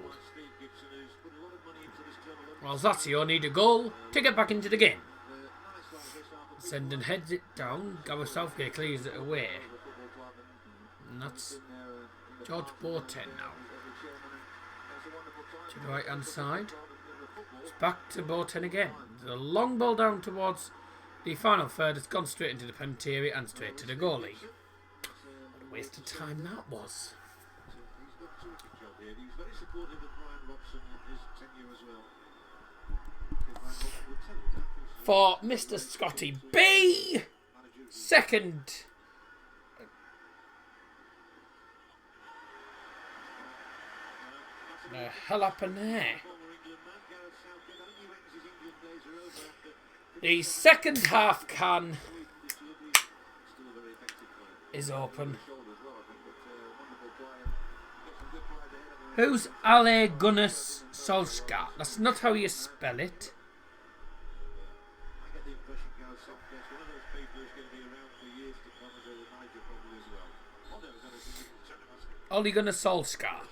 While Lazio need a goal to get back into the game. Senden heads it down. Gareth Southgate clears it away. And that's George Boateng now. To the right hand side. It's back to Boateng again. There's a long ball down towards the final third. It's gone straight into the penalty area and straight to the goalie. What a waste of time that was. He's got a terrific job here. He was very supportive of Brian Robson in his tenure as well. Brian Robson would tell you that. For Mr. Scotty B. Second. The hell happened there? The second half can is open. Who's Ale Gunnar Solskjaer? That's not how you spell it. I get the impression Gareth Southgate's one of those people who's going to be around for years to come as a manager probably as well. Ole Gunnar Solskjaer.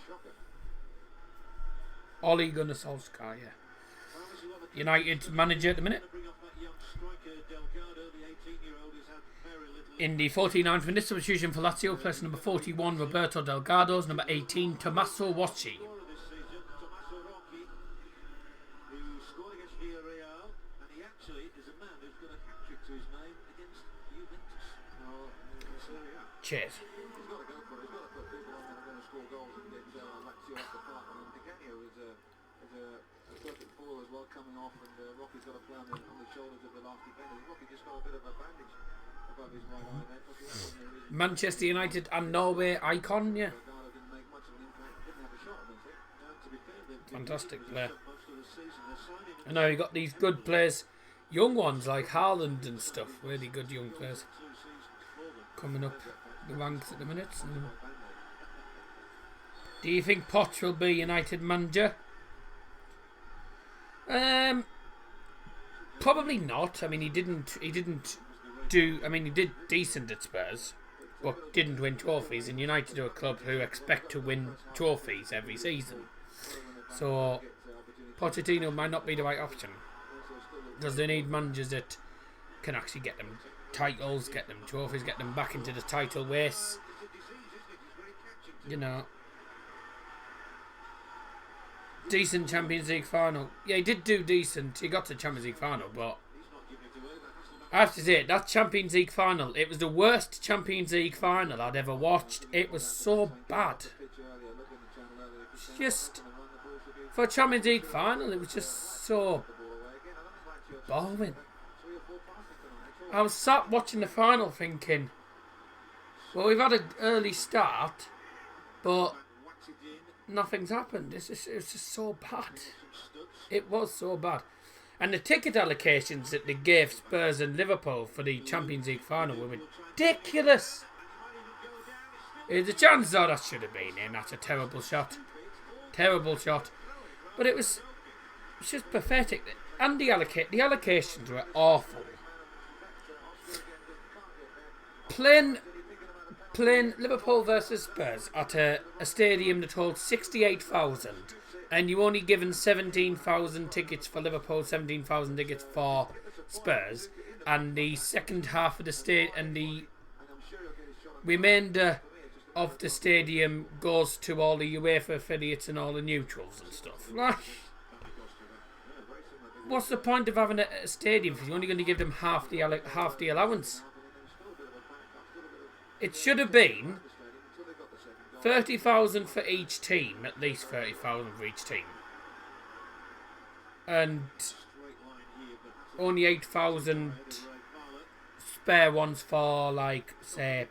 Ole Gunnar Solskjaer, yeah. United manager at the minute. In the 49th minute, substitution for Lazio, place number 41, Roberto Delgado's, number 18, Tommaso Wacci. Cheers. Coming off, and Rocky's got a play on the shoulders of the last defender. Rocky just got a bit of a bandage above his right eye there. Manchester United and Norway icon, yeah. Fantastic player. I know you got these good players, young ones like Haaland and stuff, really good young players coming up the ranks at the minute. So. Do you think Poch will be United manager? Probably not. I mean, he didn't do. I mean, he did decent at Spurs, but didn't win trophies. And United are a club who expect to win trophies every season. So Pochettino might not be the right option, because they need managers that can actually get them titles, get them trophies, get them back into the title race. You know. Decent Champions League final. Yeah, he did do decent. He got to the Champions League final, but I have to say, that Champions League final, it was the worst Champions League final I'd ever watched. It was so bad. Just, for a Champions League final, it was just so boring. I was sat watching the final thinking, well, we've had an early start, but nothing's happened. It's just so bad. It was so bad. And the ticket allocations that they gave Spurs and Liverpool for the Champions League final were ridiculous. The chances are that should have been in. That's a terrible shot. Terrible shot. But it was just pathetic. And the allocations were awful. Plain Liverpool versus Spurs at a stadium that holds 68,000, and you only given 17,000 tickets for Liverpool, 17,000 tickets for Spurs, and the second half of the stadium and the remainder of the stadium goes to all the UEFA affiliates and all the neutrals and stuff. Like, what's the point of having a stadium if you're only going to give them half the allowance? It should have been 30,000 for each team, at least 30,000 for each team, and only 8,000 spare ones for, like, say,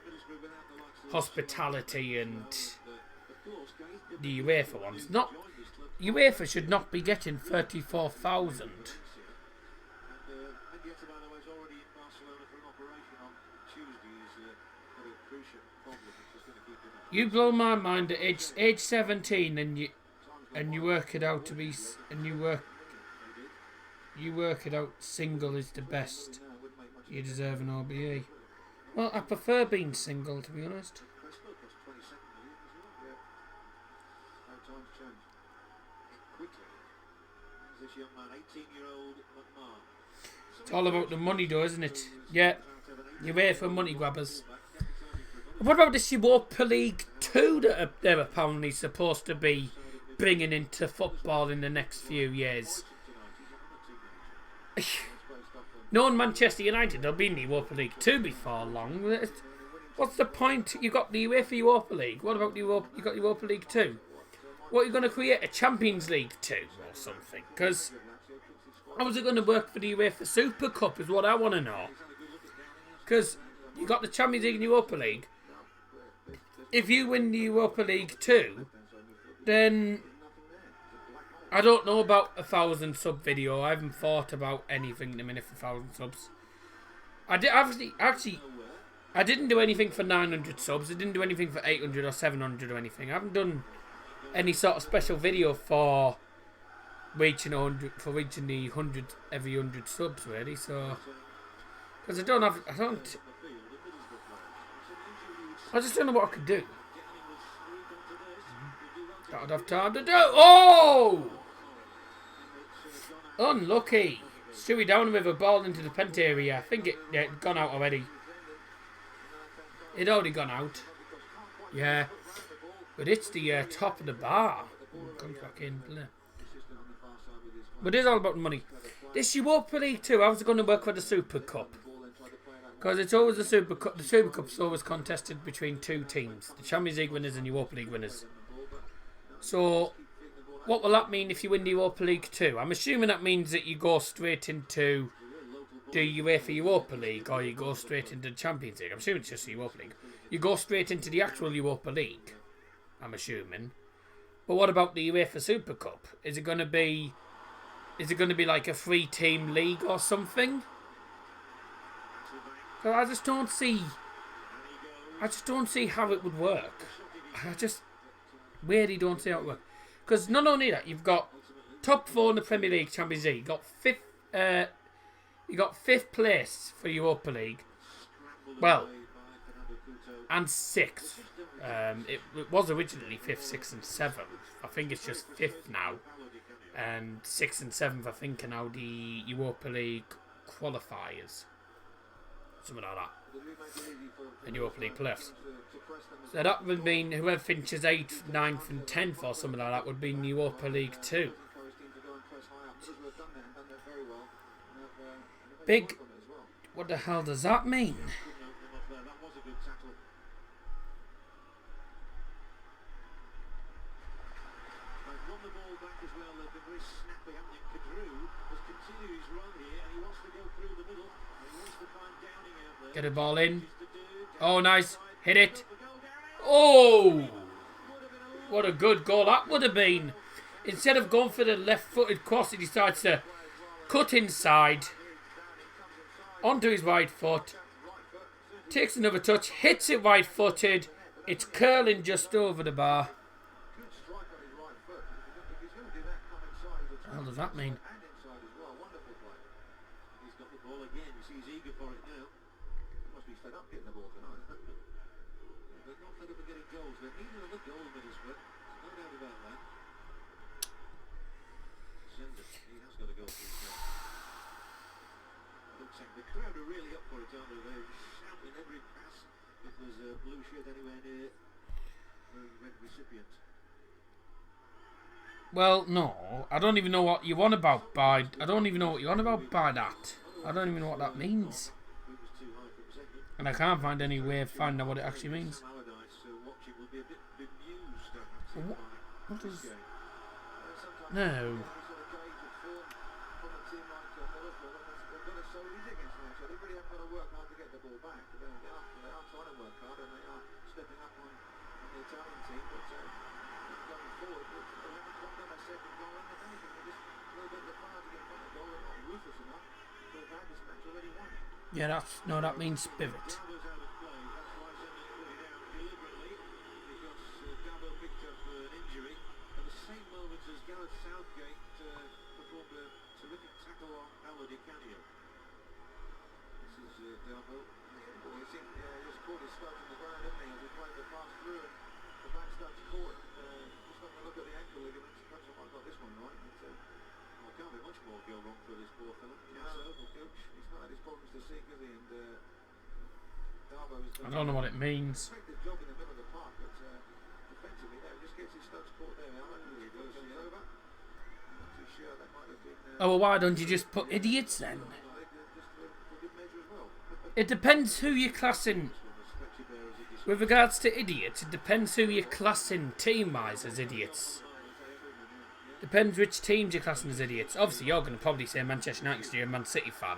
hospitality and the UEFA ones. Not UEFA should not be getting 34,000. You blow my mind at age 17, and you work it out to be, and you work it out single is the best. You deserve an OBE. Well, I prefer being single, to be honest. It's all about the money, though, isn't it? Yeah, you're here for money grabbers. What about this Europa League 2 that they're apparently supposed to be bringing into football in the next few years? knowing Manchester United, they'll be in the Europa League 2 before long. What's the point? You got the UEFA Europa League. What about the Europa? You got Europa League 2. What are you going to create? A Champions League 2 or something? Because how is it going to work for the UEFA Super Cup? Is what I want to know. Because you got the Champions League and Europa League. If you win the Europa League 2, then I don't know about a 1,000 sub video. I haven't thought about anything in a minute for 1,000 subs. I didn't do anything for 900 subs. I didn't do anything for 800 or 700 or anything. I haven't done any sort of special video for reaching 100, for reaching the 100 every 100 subs really. So because I just don't know what I could do. Don't have time to do. Oh! Unlucky. Stewie down with a ball into the penalty area. I think it'd gone out already. It'd already gone out. Yeah. But it's the top of the bar. Comes back in. But it's all about the money. This Europa League 2, how's it going to work for the Super Cup? Because it's always the Super Cup. The Super Cup's always contested between two teams. The Champions League winners and Europa League winners. So, what will that mean if you win the Europa League 2? I'm assuming that means that you go straight into the UEFA Europa League, or you go straight into the Champions League. I'm assuming it's just the Europa League. You go straight into the actual Europa League, I'm assuming. But what about the UEFA Super Cup? Is it going to be like a 3-team league or something? So I just don't see how it would work. I just really don't see how it works. Because not only that, you've got top 4 in the Premier League, Champions League. You got fifth place for Europa League. Well, and 6th. It was originally 5th, 6th and 7th. I think it's just 5th now. And 6th and 7th, I think, are now the Europa League qualifiers. Something like that. And Europa League playoffs. So that would mean whoever finishes 8th, 9th and 10th or something like that would be in Europa League 2. Big. What the hell does that mean? Get a ball in. Oh, nice. Hit it. Oh! What a good goal that would have been. Instead of going for the left-footed cross, he decides to cut inside onto his right foot. Takes another touch. Hits it right-footed. It's curling just over the bar. What does that mean? The crowd are really up for it, aren't they? They're shouting every pass if there's a blue shirt anywhere near the red recipient. Well, no. I don't even know what you want about by... I don't even know what you want about by that. I don't even know what that means. And I can't find any way of finding out what it actually means. What is... No. Yeah, that means spirit. I don't know what it means. Oh, well, why don't you just put idiots then? It depends who you're classing. With regards to idiots, it depends who you're classing team-wise as idiots. Depends which teams you're classing as idiots. Obviously, you're going to probably say Manchester United because you're a Man City fan.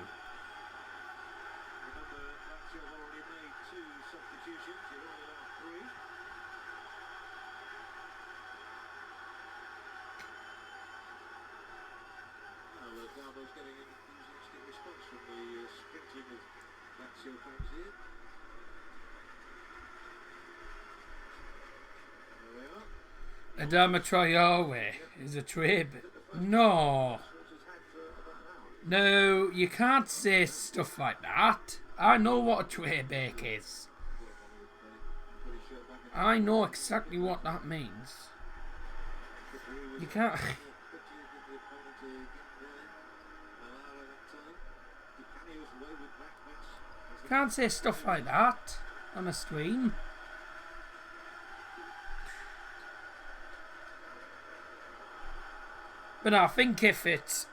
Adama Traore is a trib. No. No, you can't say stuff like that. I know what a tray bake is. I know exactly what that means. You can't... Can't say stuff like that on a stream. But no, I think if this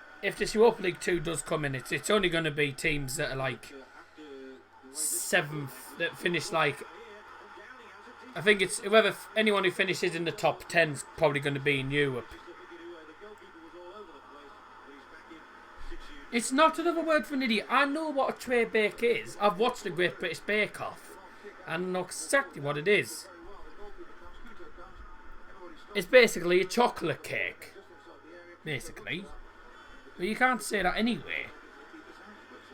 Europa League 2 does come in, it's only going to be teams that are like 7th, that finish like... I think it's anyone who finishes in the top 10 is probably going to be in Europe. It's not another word for an idiot. I know what a tray bake is. I've watched the Great British Bake Off and know exactly what it is. It's basically a chocolate cake. Basically. But you can't say that anyway.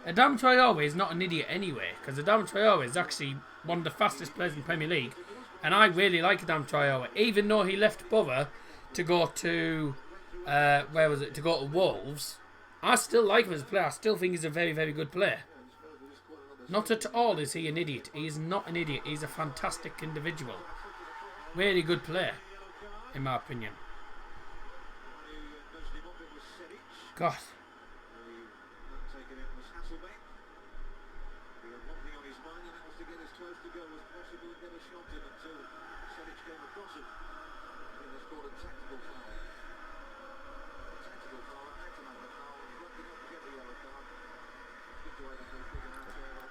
Adama Traore is not an idiot anyway, because Adama Traore is actually one of the fastest players in the Premier League, and I really like Adama Traore, even though he left Boro to go to to go to Wolves. I still like him as a player. I still think he's a very, very good player. Not at all is he an idiot. He is not an idiot. He's a fantastic individual. Really good player, in my opinion. God.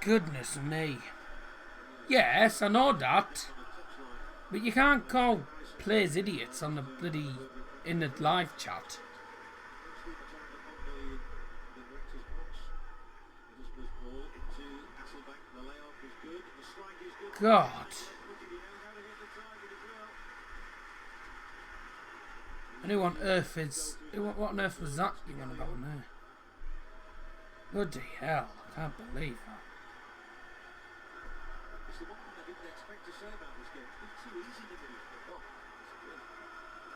Goodness me. Yes, I know that. But you can't call players idiots on the bloody in the live chat. God. And who on earth is... What on earth was that you want about there? Bloody hell, I can't believe that.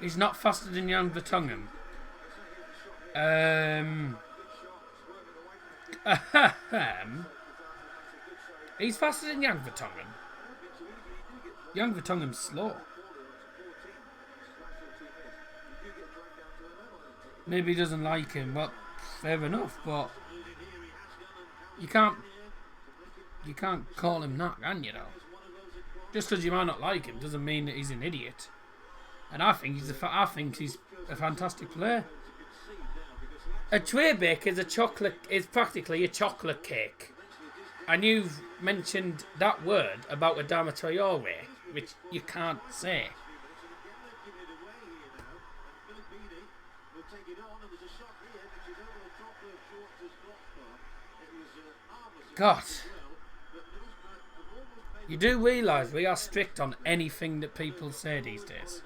He's not faster than Jan Vertonghen. He's faster than Jan Vertonghen. Jan Vertonghen's slow. Maybe he doesn't like him. Well, fair enough, but you can't call him that, can you? Though, just because you might not like him doesn't mean that he's an idiot. And I think he's a fantastic player. A tray bake is practically a chocolate cake. And you've mentioned that word about Adama Traore, which you can't say. God. You do realise we are strict on anything that people say these days.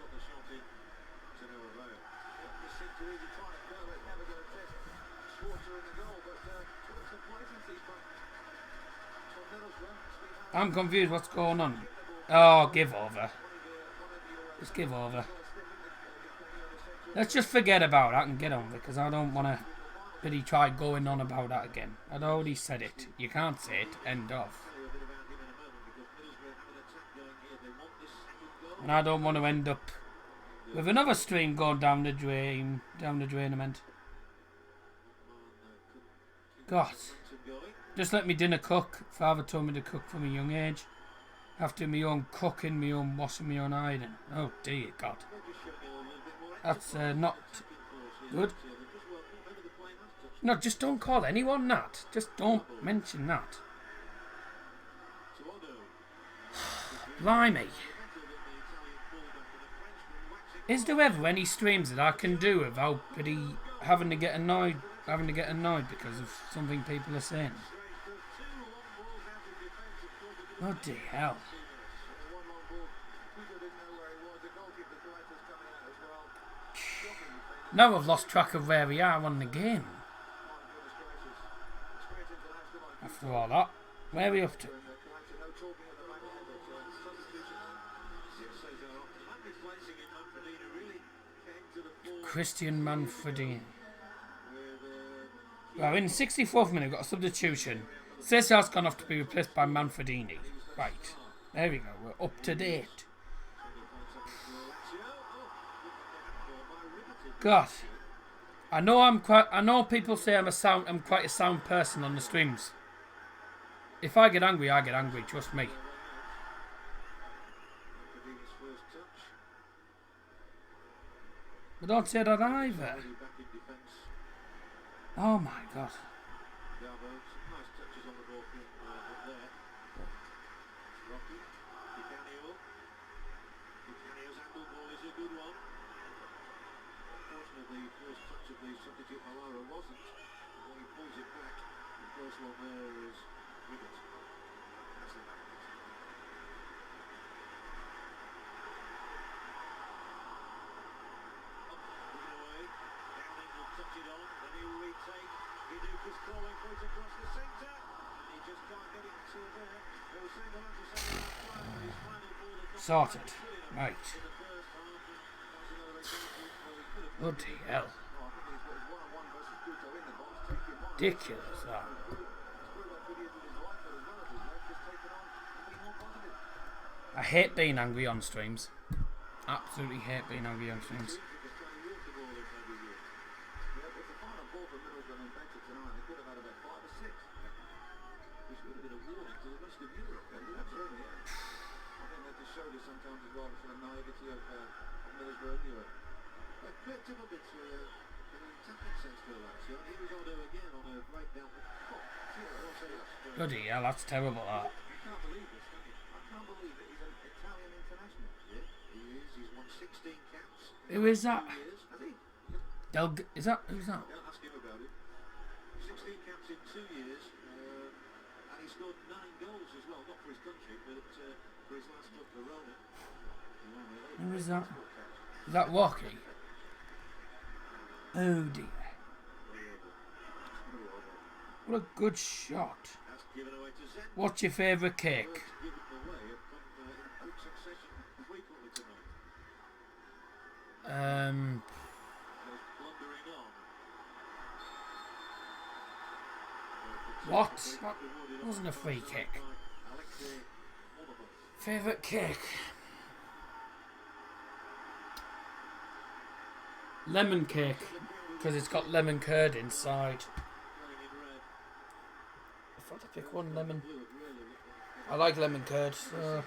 I'm confused what's going on. Oh, give over. Just give over. Let's just forget about that and get on because I don't want to really try going on about that again. I'd already said it. You can't say it. End of. And I don't want to end up with another stream going down the drain. Down the drain, I meant. God. Just let me dinner cook. Father told me to cook from a young age. Have to do my own cooking, my own washing, my own ironing. Oh dear God. That's not good. No, just don't call anyone that. Just don't mention that. Blimey. Is there ever any streams that I can do without having to get annoyed because of something people are saying? Bloody hell. Now I've lost track of where we are on the game. After all that, where are we up to? Christian Manfredini. Well, in the 64th minute, we've got a substitution. Cesar's gone off to be replaced by Manfredini. Right, there we go. We're up to date. God, I know people say I'm quite a sound person on the streams. If I get angry, I get angry. Trust me. But don't say that either. Oh my God. Sorted. Right. Bloody hell. Ridiculous, that. I hate being angry on streams. Absolutely hate being angry on streams. Bloody hell, that's terrible, that. I can't believe this, can you? I can't believe it. He's an Italian international. Yeah, he is. He's won 16 caps. Who is that? Has he? Is that? Who's that? Yeah, ask him about it. 16 caps in 2 years. And he scored 9 goals as well. Not for his country, but for his last club, Verona. Who is that? Is that Walkie? Oh dear. What a good shot. What's your favourite cake? What? That wasn't a free kick. Favourite cake? Lemon cake, because it's got lemon curd inside. If I had to pick one, lemon. I like lemon curd, so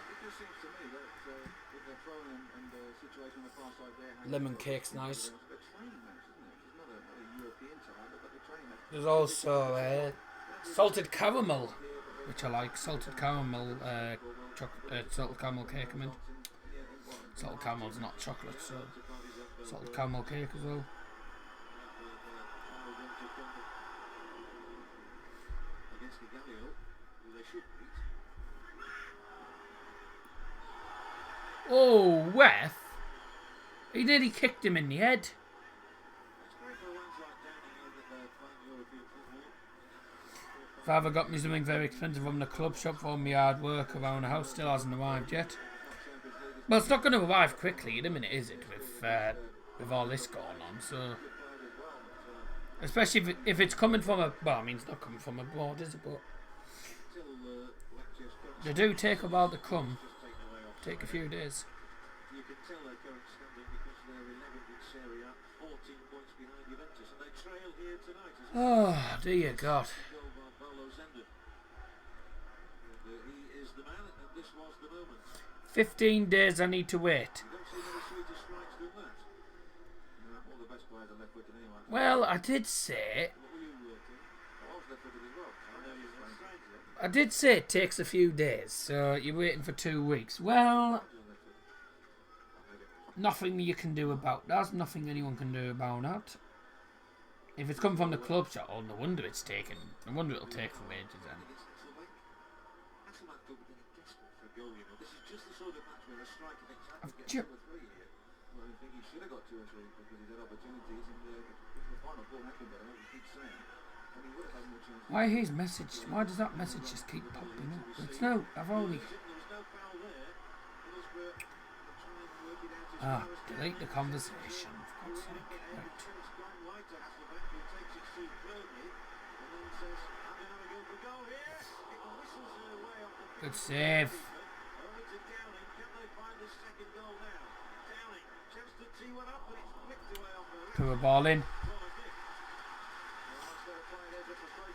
lemon cake's nice. There's also salted caramel, which I like. Salted caramel, salted caramel cake. I mean, salted caramel's not chocolate, so salted caramel cake as well. Oh, ref! He nearly kicked him in the head. Father got me something very expensive from the club shop for my hard work around the house. Still hasn't arrived yet. Well, it's not going to arrive quickly in a minute, is it? With all this going on, so especially if it's coming from a, well, I mean, it's not coming from abroad, is it? But they do take a while to come. Take a few days. You can tell their current standing because they're 11th in Serie A, 14 points behind Juventus, and they trail here tonight. Oh, dear God. He is the man, and this was the moment. 15 days I need to wait. You don't see many sweeter strikes than that. All the best players are left with anyway. Well, I did say I did say it takes a few days, so you're waiting for 2 weeks. Well, nothing you can do about that. There's nothing anyone can do about that. If it's come from the club shop, oh, no wonder it's taken. No wonder it'll take from ages then. Why his message? Why does that message just keep popping up? It's no, I've only. Delete the conversation. For God's sake. Right. Good save. Put a ball in.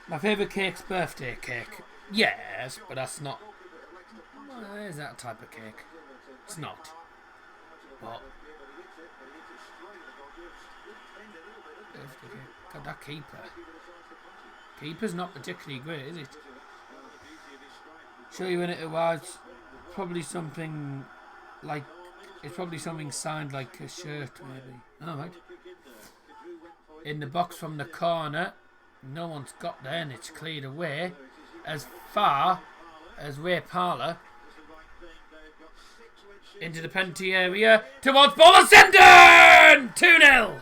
My favourite cake's birthday cake. Yes, but that's not. Is that a type of cake? It's not. But birthday cake. God, that keeper. Keeper's not particularly great, is it? Show you when it was. Probably something like. It's probably something signed like a shirt, maybe. Oh, right. In the box from the corner. No one's got there and it's cleared away. As far as Ray Parlour. Into the penalty area. Towards Bolo Senden! 2-0!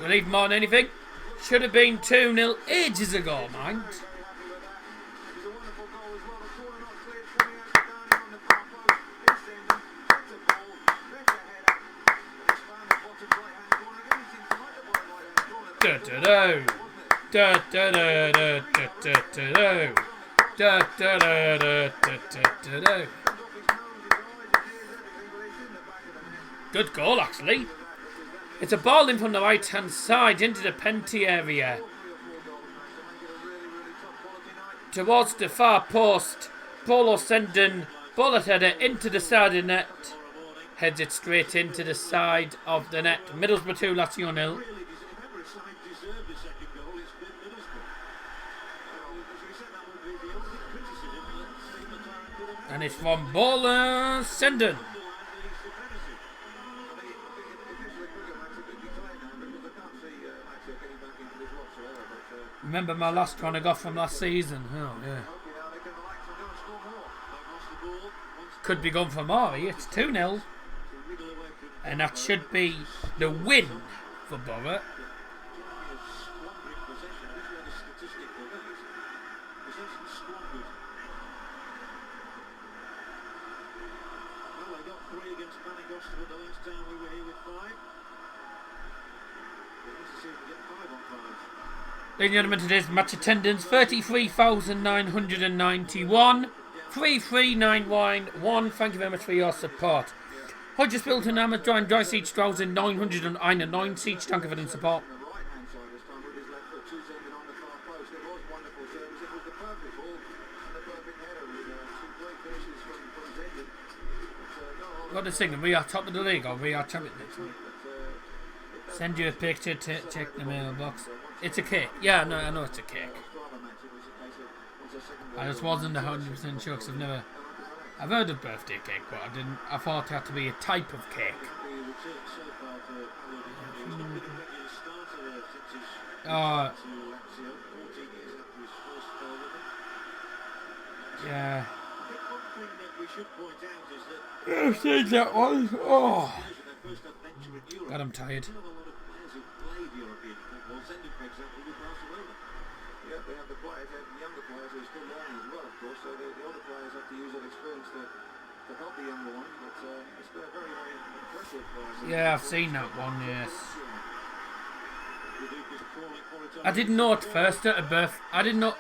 Relief more than anything. Should have been 2-0 ages ago, mind. Good goal, actually. It's a ball in from the right hand side into the penalty area. Towards the far post. Bolo Senden, bullet header into the side of the net. Heads it straight into the side of the net. Middlesbrough 2, Lazio 0. And it's from Bolo Senden. Remember my last one I got from last season? Oh, yeah. Could be gone for more. It's 2-0. And that should be the win for Boro. Ladies and gentlemen, today's match attendance 33,991 3391. Thank you very much for your support. Huddersfield Hammers joined Joyce each 1,909 each. Thank you for the support. What are they singing? We are top of the league or we are champions? Send you a picture to check the mailbox. It's a cake. Yeah, no, I know it's a cake. I just wasn't 100% sure because I've heard of birthday cake, but I thought it had to be a type of cake. Yeah. I've seen that one. Oh. God, I'm tired. Yeah, they have the players, the younger players who are still learning as well, of course, so the older players have to use that experience to help the younger ones, but it's been a very, very impressive. Yeah, I've seen that one, yes. I didn't know at first at a birth. I didn't know.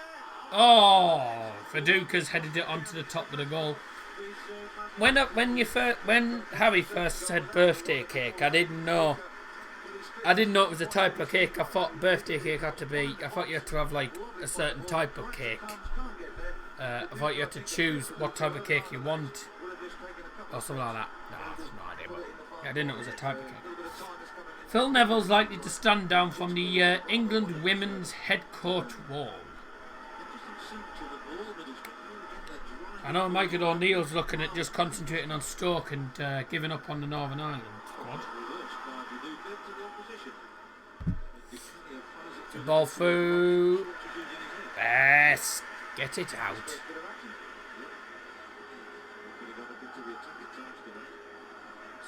Oh, Viduka's headed it onto the top of the goal. When Harry first said birthday cake, I didn't know it was a type of cake. I thought birthday cake had to be. I thought you had to have like a certain type of cake. I thought you had to choose what type of cake you want. Or something like that. No, I have no idea. But yeah, I didn't know it was a type of cake. Phil Neville's likely to stand down from the England women's head coach role. I know Michael O'Neill's looking at just concentrating on Stoke and giving up on the Northern Ireland squad. The ball through. Yes, get it out.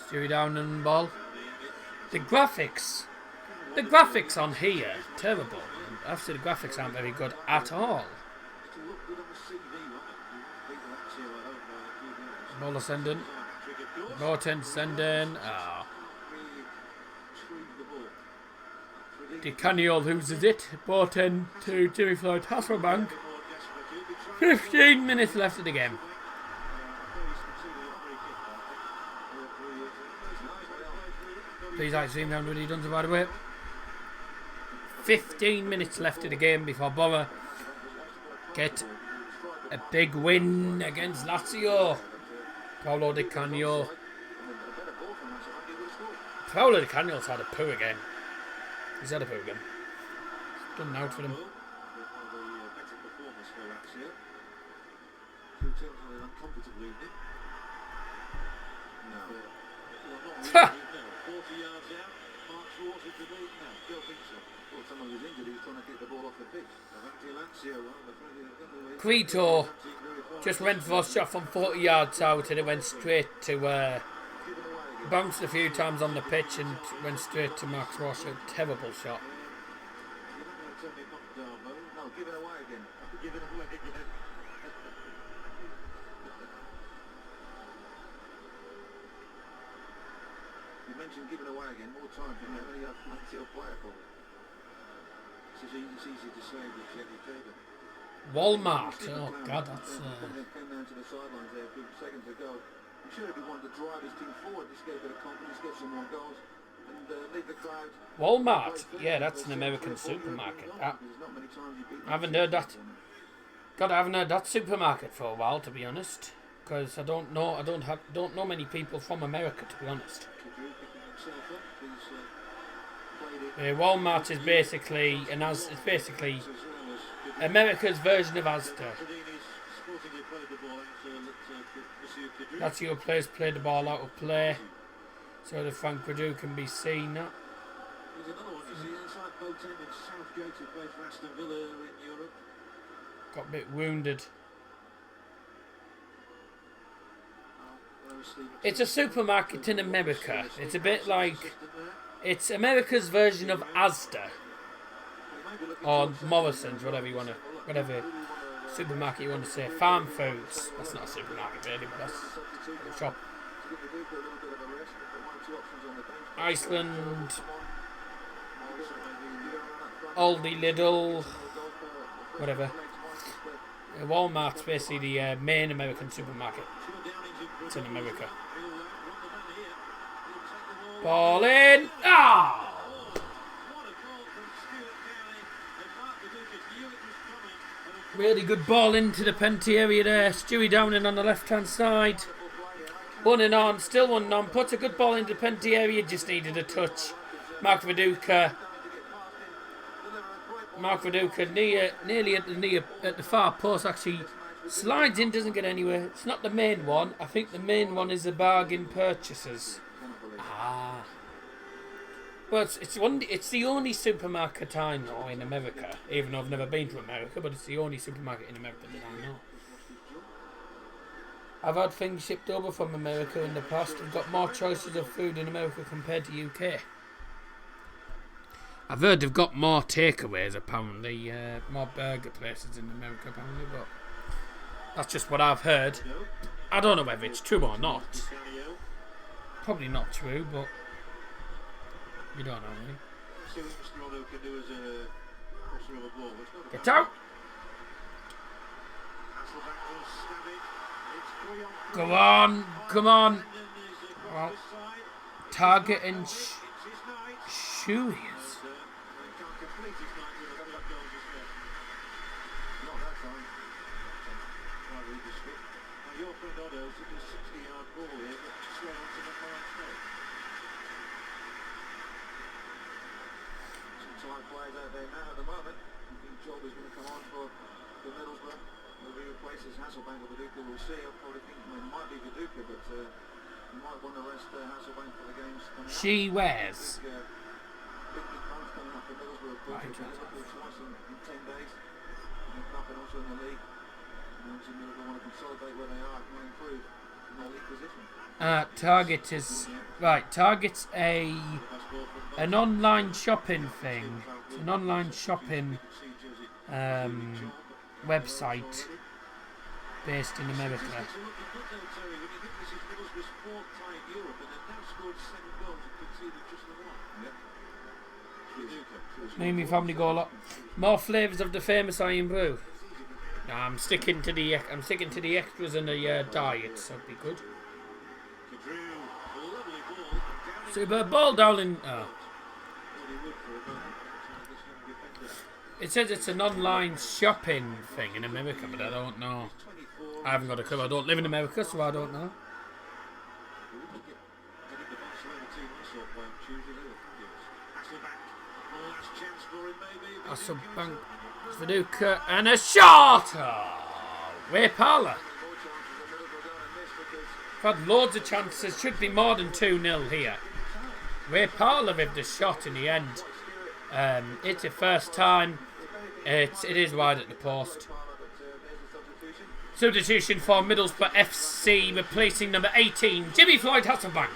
Stewie down on the ball. The graphics on here, terrible. Actually, the graphics aren't very good at all. Ball sending. Morton sending. Oh. Di Canio loses it. Brought in to Jimmy Floyd Hasselbank. 15 minutes left of the game. Please like zoom down really done, by the way. 15 minutes left of the game before Boro get a big win against Lazio. Paolo Di Canio. Paolo Di Canio's had a poo again. He's had a poo again. It's done out for him. Ha! Quito just went for a shot from 40 yards out and it went straight to bounced a few times on the pitch and went straight to Max Ross. A terrible shot. You mentioned giving away again, more time for how many Lazio player for. It's easy to say with Jenny Taylor. Walmart. Oh God, that's. Came down to the sidelines there a few seconds ago. I'm sure if he wanted to drive his team forward, just get a bit of confidence, get some more goals, and leave the crowd. Walmart. Yeah, that's an American supermarket. I haven't heard that. God, I haven't heard that supermarket for a while, to be honest. Because I don't know many people from America, to be honest. Walmart is basically America's version of Asda. Lazio players play the ball out of play, so the Frank Perdue can be seen. There's another one you see inside Boateng in Southgate, who played for Aston Villa in Europe. Got a bit wounded. It's a supermarket in America. It's a bit like it's America's version of Asda or Morrison's, whatever supermarket you want to say. Farm Foods. That's not a supermarket really, but that's a shop. Iceland, Aldi, Lidl, whatever. Walmart's basically the main American supermarket. It's in America. Ball in. Ah! Really good ball into the penalty area there. Stewie Downing on the left hand side. 1-on, still 1-on. Puts a good ball into the penalty area. Just needed a touch. Mark Viduka nearly at the far post. Actually slides in, doesn't get anywhere. It's not the main one. I think the main one is the bargain purchases. Ah. Well, it's the only supermarket I know in America, even though I've never been to America, but it's the only supermarket in America that I know. I've had things shipped over from America in the past. I've got more choices of food in America compared to UK. I've heard they've got more takeaways apparently, more burger places in America apparently, but that's just what I've heard. I don't know whether it's true or not. Probably not true, but you don't know, really. Get out! Go on, come on! Well, target and shoe. quite read the script. Now your friend Otto took a 60-yard ball here, but straight onto the far side. Some tight players out there now at the moment. I think Job is going to come on for Middlesbrough. Whether he replaces Hasselbank or Viduka, we'll see. I probably think it might be Viduka, but you might want to rest Hasselbank for the games coming up. She wears. Big month coming up for Middlesbrough, of course. Liverpool twice in 10 days. In the cup and also in the league. And obviously Middlesbrough want to consolidate where they are and want to improve in their league position. Target is right. Target's an online shopping thing. It's an online shopping website based in America. Made me family go a lot. More flavours of the famous iron brew. No, I'm sticking to the extras and the diets. That'd be good. Super ball down in. Oh. It says it's an online shopping thing in America, but I don't know. I haven't got a clue. I don't live in America, so I don't know. Hasselbank, Viduka, and a shot! Oh, way parlour. I've had loads of chances. Should be more than 2-0 here. Way parlour with the shot in the end. It's the first time. It is wide at the post. Substitution for Middlesbrough FC, replacing number 18, Jimmy Floyd Hasselbank.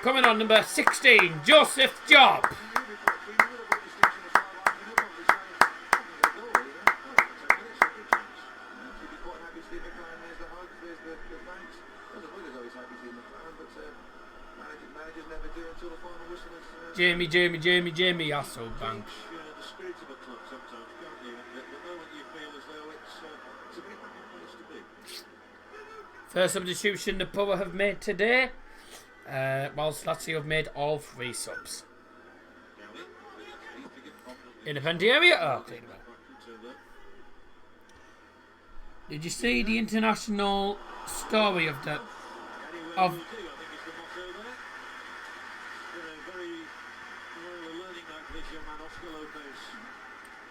Coming on, number 16, Joseph Job. Jamie Hasselbank. First substitution the Boro have made today, whilst Lazio have made all 3 subs. In the penalty area? Oh, clean them out. Did you see the international story of the...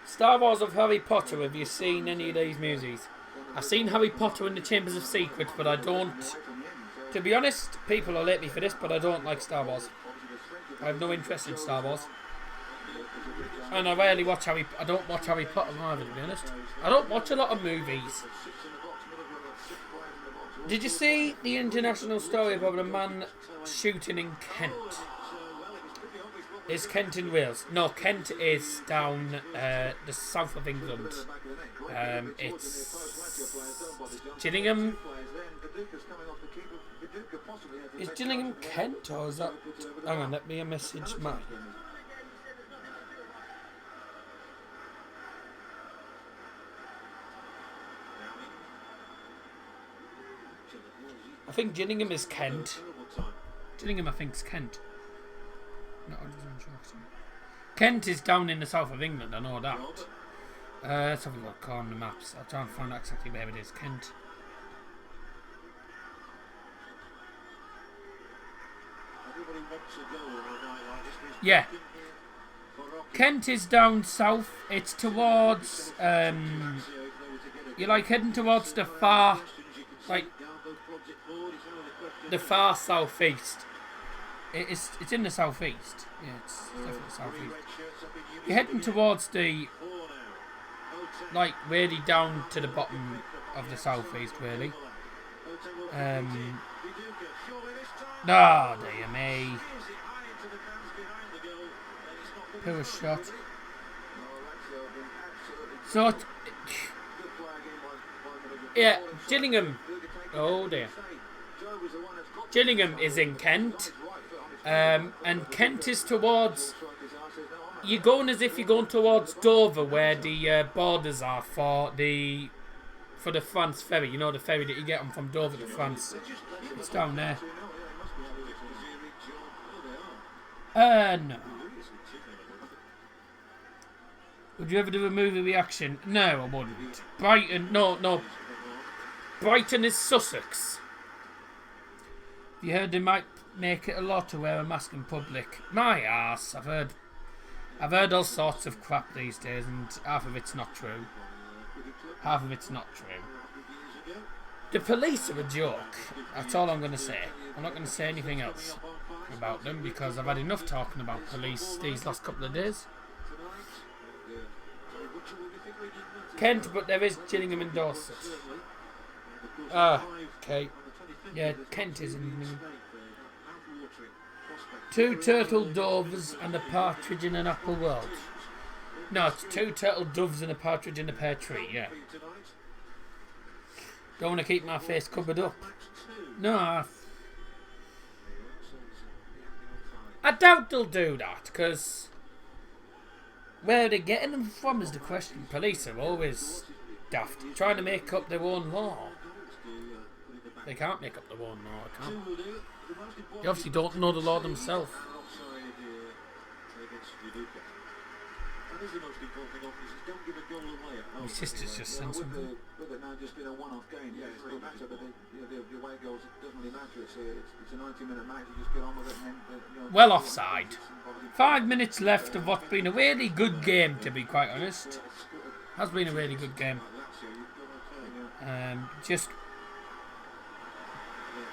Star Wars of Harry Potter, have you seen any of these movies? I've seen Harry Potter and the Chambers of Secrets, but I don't... To be honest, people will hate me for this, but I don't like Star Wars. I have no interest in Star Wars. And I rarely watch I don't watch Harry Potter either, to be honest. I don't watch a lot of movies. Did you see the international story about a man shooting in Kent? Is Kent in Wales? No, Kent is down the south of England. It's Gillingham. Is Gillingham Kent, or is that... Hang on, let me message Matt. I think Gillingham is Kent. Gillingham, I think, is Kent. Not 100% sure. Kent is down in the south of England, I know that. Let's have a look on the maps. I'll try and find out exactly where it is. Kent. Yeah. Kent is down south. It's towards... you're like heading towards the far... Like... The far southeast. It's in the southeast. Yeah, it's definitely southeast. You're heading towards the... Like, really down to the bottom of the southeast, really. Oh, dear me. Poor shot. So, yeah, Gillingham. Oh, dear. Gillingham is in Kent. And Kent is towards... You're going as if you're going towards Dover, where the borders are for the for the France ferry. You know, the ferry that you get on from Dover to France. It's down there. No. Would you ever do a movie reaction? No, I wouldn't. Brighton, no. Brighton is Sussex. Have you heard they might make it a law to wear a mask in public? My arse, I've heard all sorts of crap these days, and half of it's not true. Half of it's not true. The police are a joke. That's all I'm going to say. I'm not going to say anything else about them because I've had enough talking about police these last couple of days. Kent, but there is Gillingham and Dorset. Okay. Yeah, Kent is in Gillingham. 2 turtle doves and a partridge in an apple world. No, it's 2 turtle doves and a partridge in a pear tree, yeah. Don't want to keep my face covered up. No, I doubt they'll do that, because where are they getting them from is the question. Police are always daft, trying to make up their own law. They can't make up their own law, they can't. They obviously don't know the law themselves. My sister's just sent something. With it now just being a one-off game, yeah, it's really matter, but the away goals, it doesn't really matter. It's a 90-minute match, you just get on with it and then... You know, well offside. 5 minutes left of what's been a really good game, to be quite honest. Has been a really good game. Just...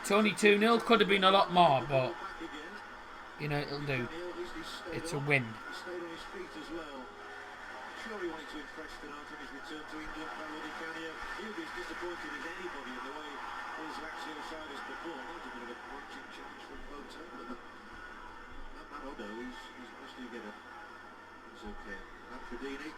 It's only 2-0, could have been a lot more, but... You know, it'll do. It's a win. Sure he wanted to impress tonight on his return to England. He'll be as disappointed as anybody in the way his Lazio side has performed. That was a bit of a punching challenge from both sides. That Odo, he's managed to get it. It's okay. Manfredini.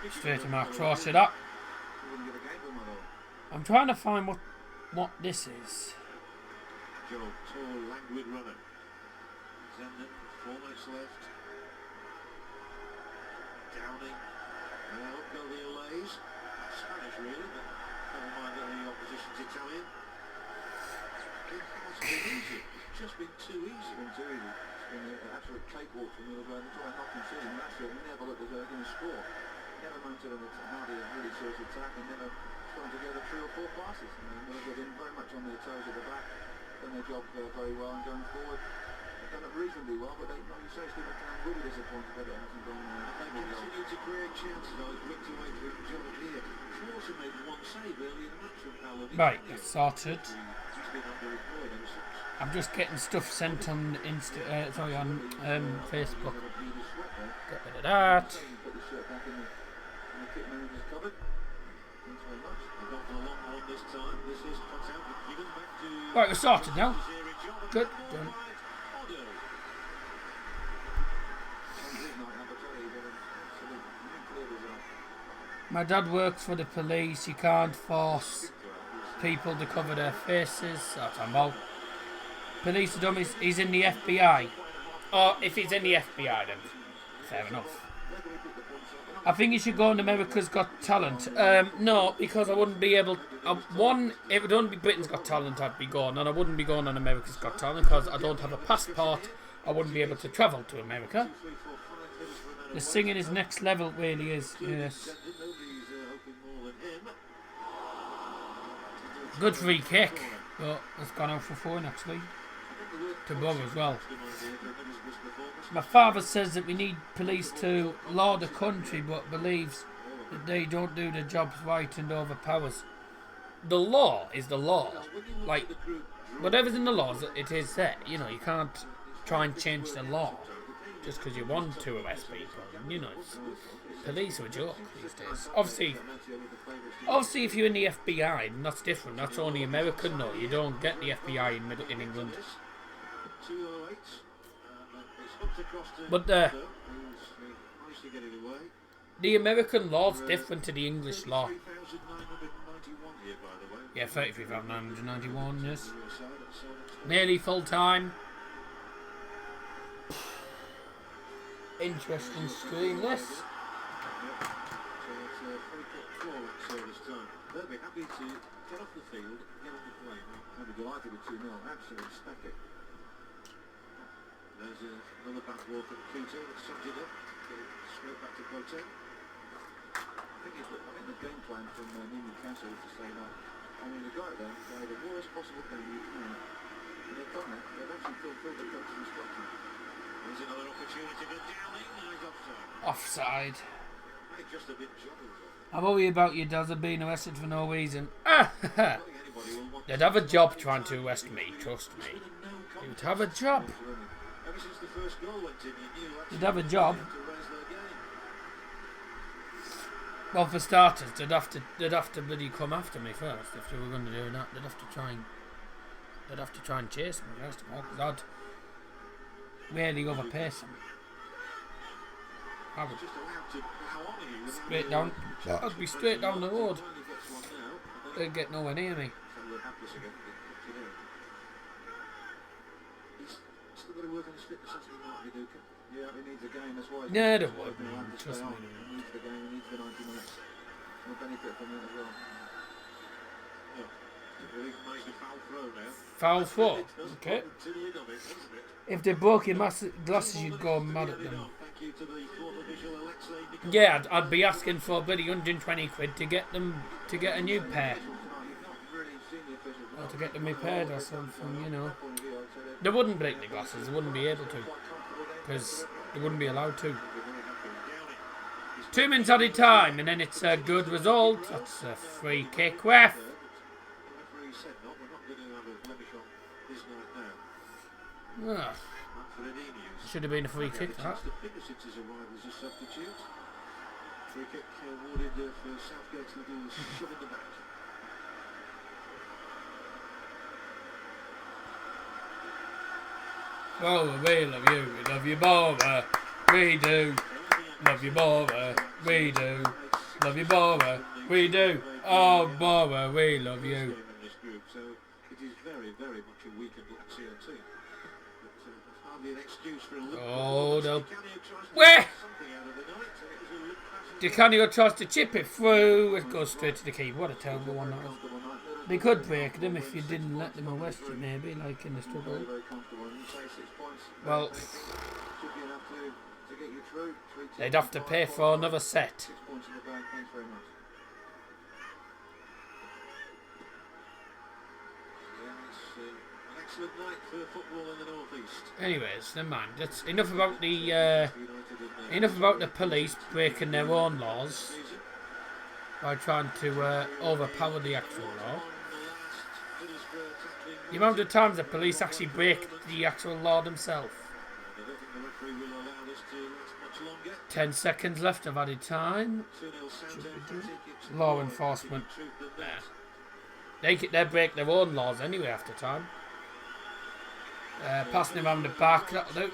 Straight to Mark Cross it up. I'm trying to find what this is. Joe, tall, languid runner. Zenden, 4 minutes left. Downing. Up go the Olays. Spanish really, but never mind that the opposition's Italian. It has been easy. It's just been too easy. It's been too easy. It's been an absolute cakewalk for Middlesbrough. They try not conceding. Lazio never looked as though they were going to score. Never mounted a really serious attack and never strung together 3 or 4 passes. They've been very much on their toes at the back, done their job very well, and going forward they've done it reasonably well, but like you say, Stephen McCann will be disappointed that it hasn't gone they continue to create chances. I was whipped away from John here. Schwarzer made 1 save early in the match from Paolo. Right, that's sorted. He's been underemployed ever since. I'm just getting stuff sent on Facebook. Get rid of that. Put the shirt back in the kit manager's cupboard. Thanks very much. They've gone for a long one this time. This is cut out. Given back to... Right, we're sorted now. Good. Done. My dad works for the police. You can't force people to cover their faces. That's about. Police are dumb. He's in the FBI. Or if he's in the FBI, then fair enough. I think he should go on America's Got Talent. No, because I wouldn't be able... one, if it wouldn't be Britain's Got Talent, I'd be going. And I wouldn't be going on America's Got Talent because I don't have a passport. I wouldn't be able to travel to America. The singing is next level, really is. Yes. Good free kick. But it's gone out for 4 actually. To Boro as well. My father says that we need police to law the country, but believes that they don't do their jobs right and overpowers. The law is the law. Like, whatever's in the laws, it is there. You know, you can't try and change the law just because you want to arrest people. You know, police are a joke these days. Obviously, if you're in the FBI, then that's different. That's only American. No, you don't get the FBI in England. But the American law's different to the English law. Yeah, 33,991, yes. Nearly full time. Interesting screen, this. So it's a free kick for this time. They'll be happy to get off the field, get on the plane. They'll be delighted with 2-0. Absolutely spec it. There's another back wall from Kuto that sums it up. Get it straight back to Boateng. I think the game plan from Newcastle is to say that, I mean, the guy there, play the worst possible game you can. And they've done that. They've actually fulfilled the coach's instruction. There's another opportunity for Downing, and he's offside. Offside. Hey, just a bit joggled. I'm worried about you, Daz, being arrested for no reason. They'd have a job trying to arrest me, trust me. You'd have a job. Ever since the first goal went in, you knew They'd have a job. to raise their game. Well, for starters, they'd have to bloody come after me first if they were going to do that. They'd have to try and chase me first of all, because I'd really overpace them. I would straight down. I'd be straight down the road. They'd get nowhere near me. Still got to work on his fitness, hasn't he, Mark Viduka? Yeah, he needs a game, that's why. Yeah, they would. Trust me. He needs the game, he needs the 90 minutes. He'll benefit from that as well. Well, he's managed a foul throw now. Foul throw? Okay. If they broke your glasses, you'd go mad at them. Yeah, I'd be asking for a bloody 120 quid to get a new pair. Or to get them repaired or something, you know. They wouldn't break the glasses, they wouldn't be able to. Because they wouldn't be allowed to. 2 minutes added time, and then it's a good result. That's a free kick. Ref. Should have been a free kick, that. Free kick awarded for Southgate to do a shove in the back. Boro, we love you. We love you, Boro. We do. Love you, Boro. We do. Love you, Boro. We do. Oh, Boro, we love you. So it is very, very much a weakened Lazio team. But hardly an excuse for a look. Oh, no. Where? Di Canio tries to chip it through. It goes straight to the keeper. What a terrible one that was. They could break them if you didn't let them arrest you, maybe, like in the struggle. Well, they'd have to pay for another set. Anyways, never mind. That's enough about the police breaking their own laws by trying to overpower the actual law. The amount of times the police actually break the actual law themselves. 10 seconds left of added time. Law enforcement. They break their own laws anyway after time. Passing him around the back, that'll do.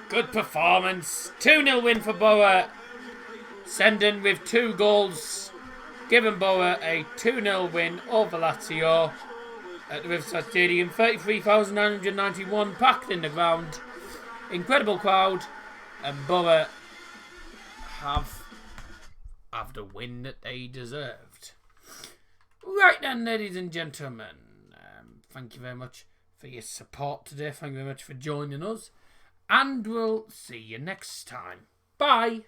Good performance. 2-0 win for Boro. Sending with 2 goals. Giving Boro a 2-0 win over Lazio at the Riverside Stadium. 33,991 packed in the ground. Incredible crowd. And Boro have the win that they deserved. Right then, ladies and gentlemen. Thank you very much for your support today. Thank you very much for joining us. And we'll see you next time. Bye.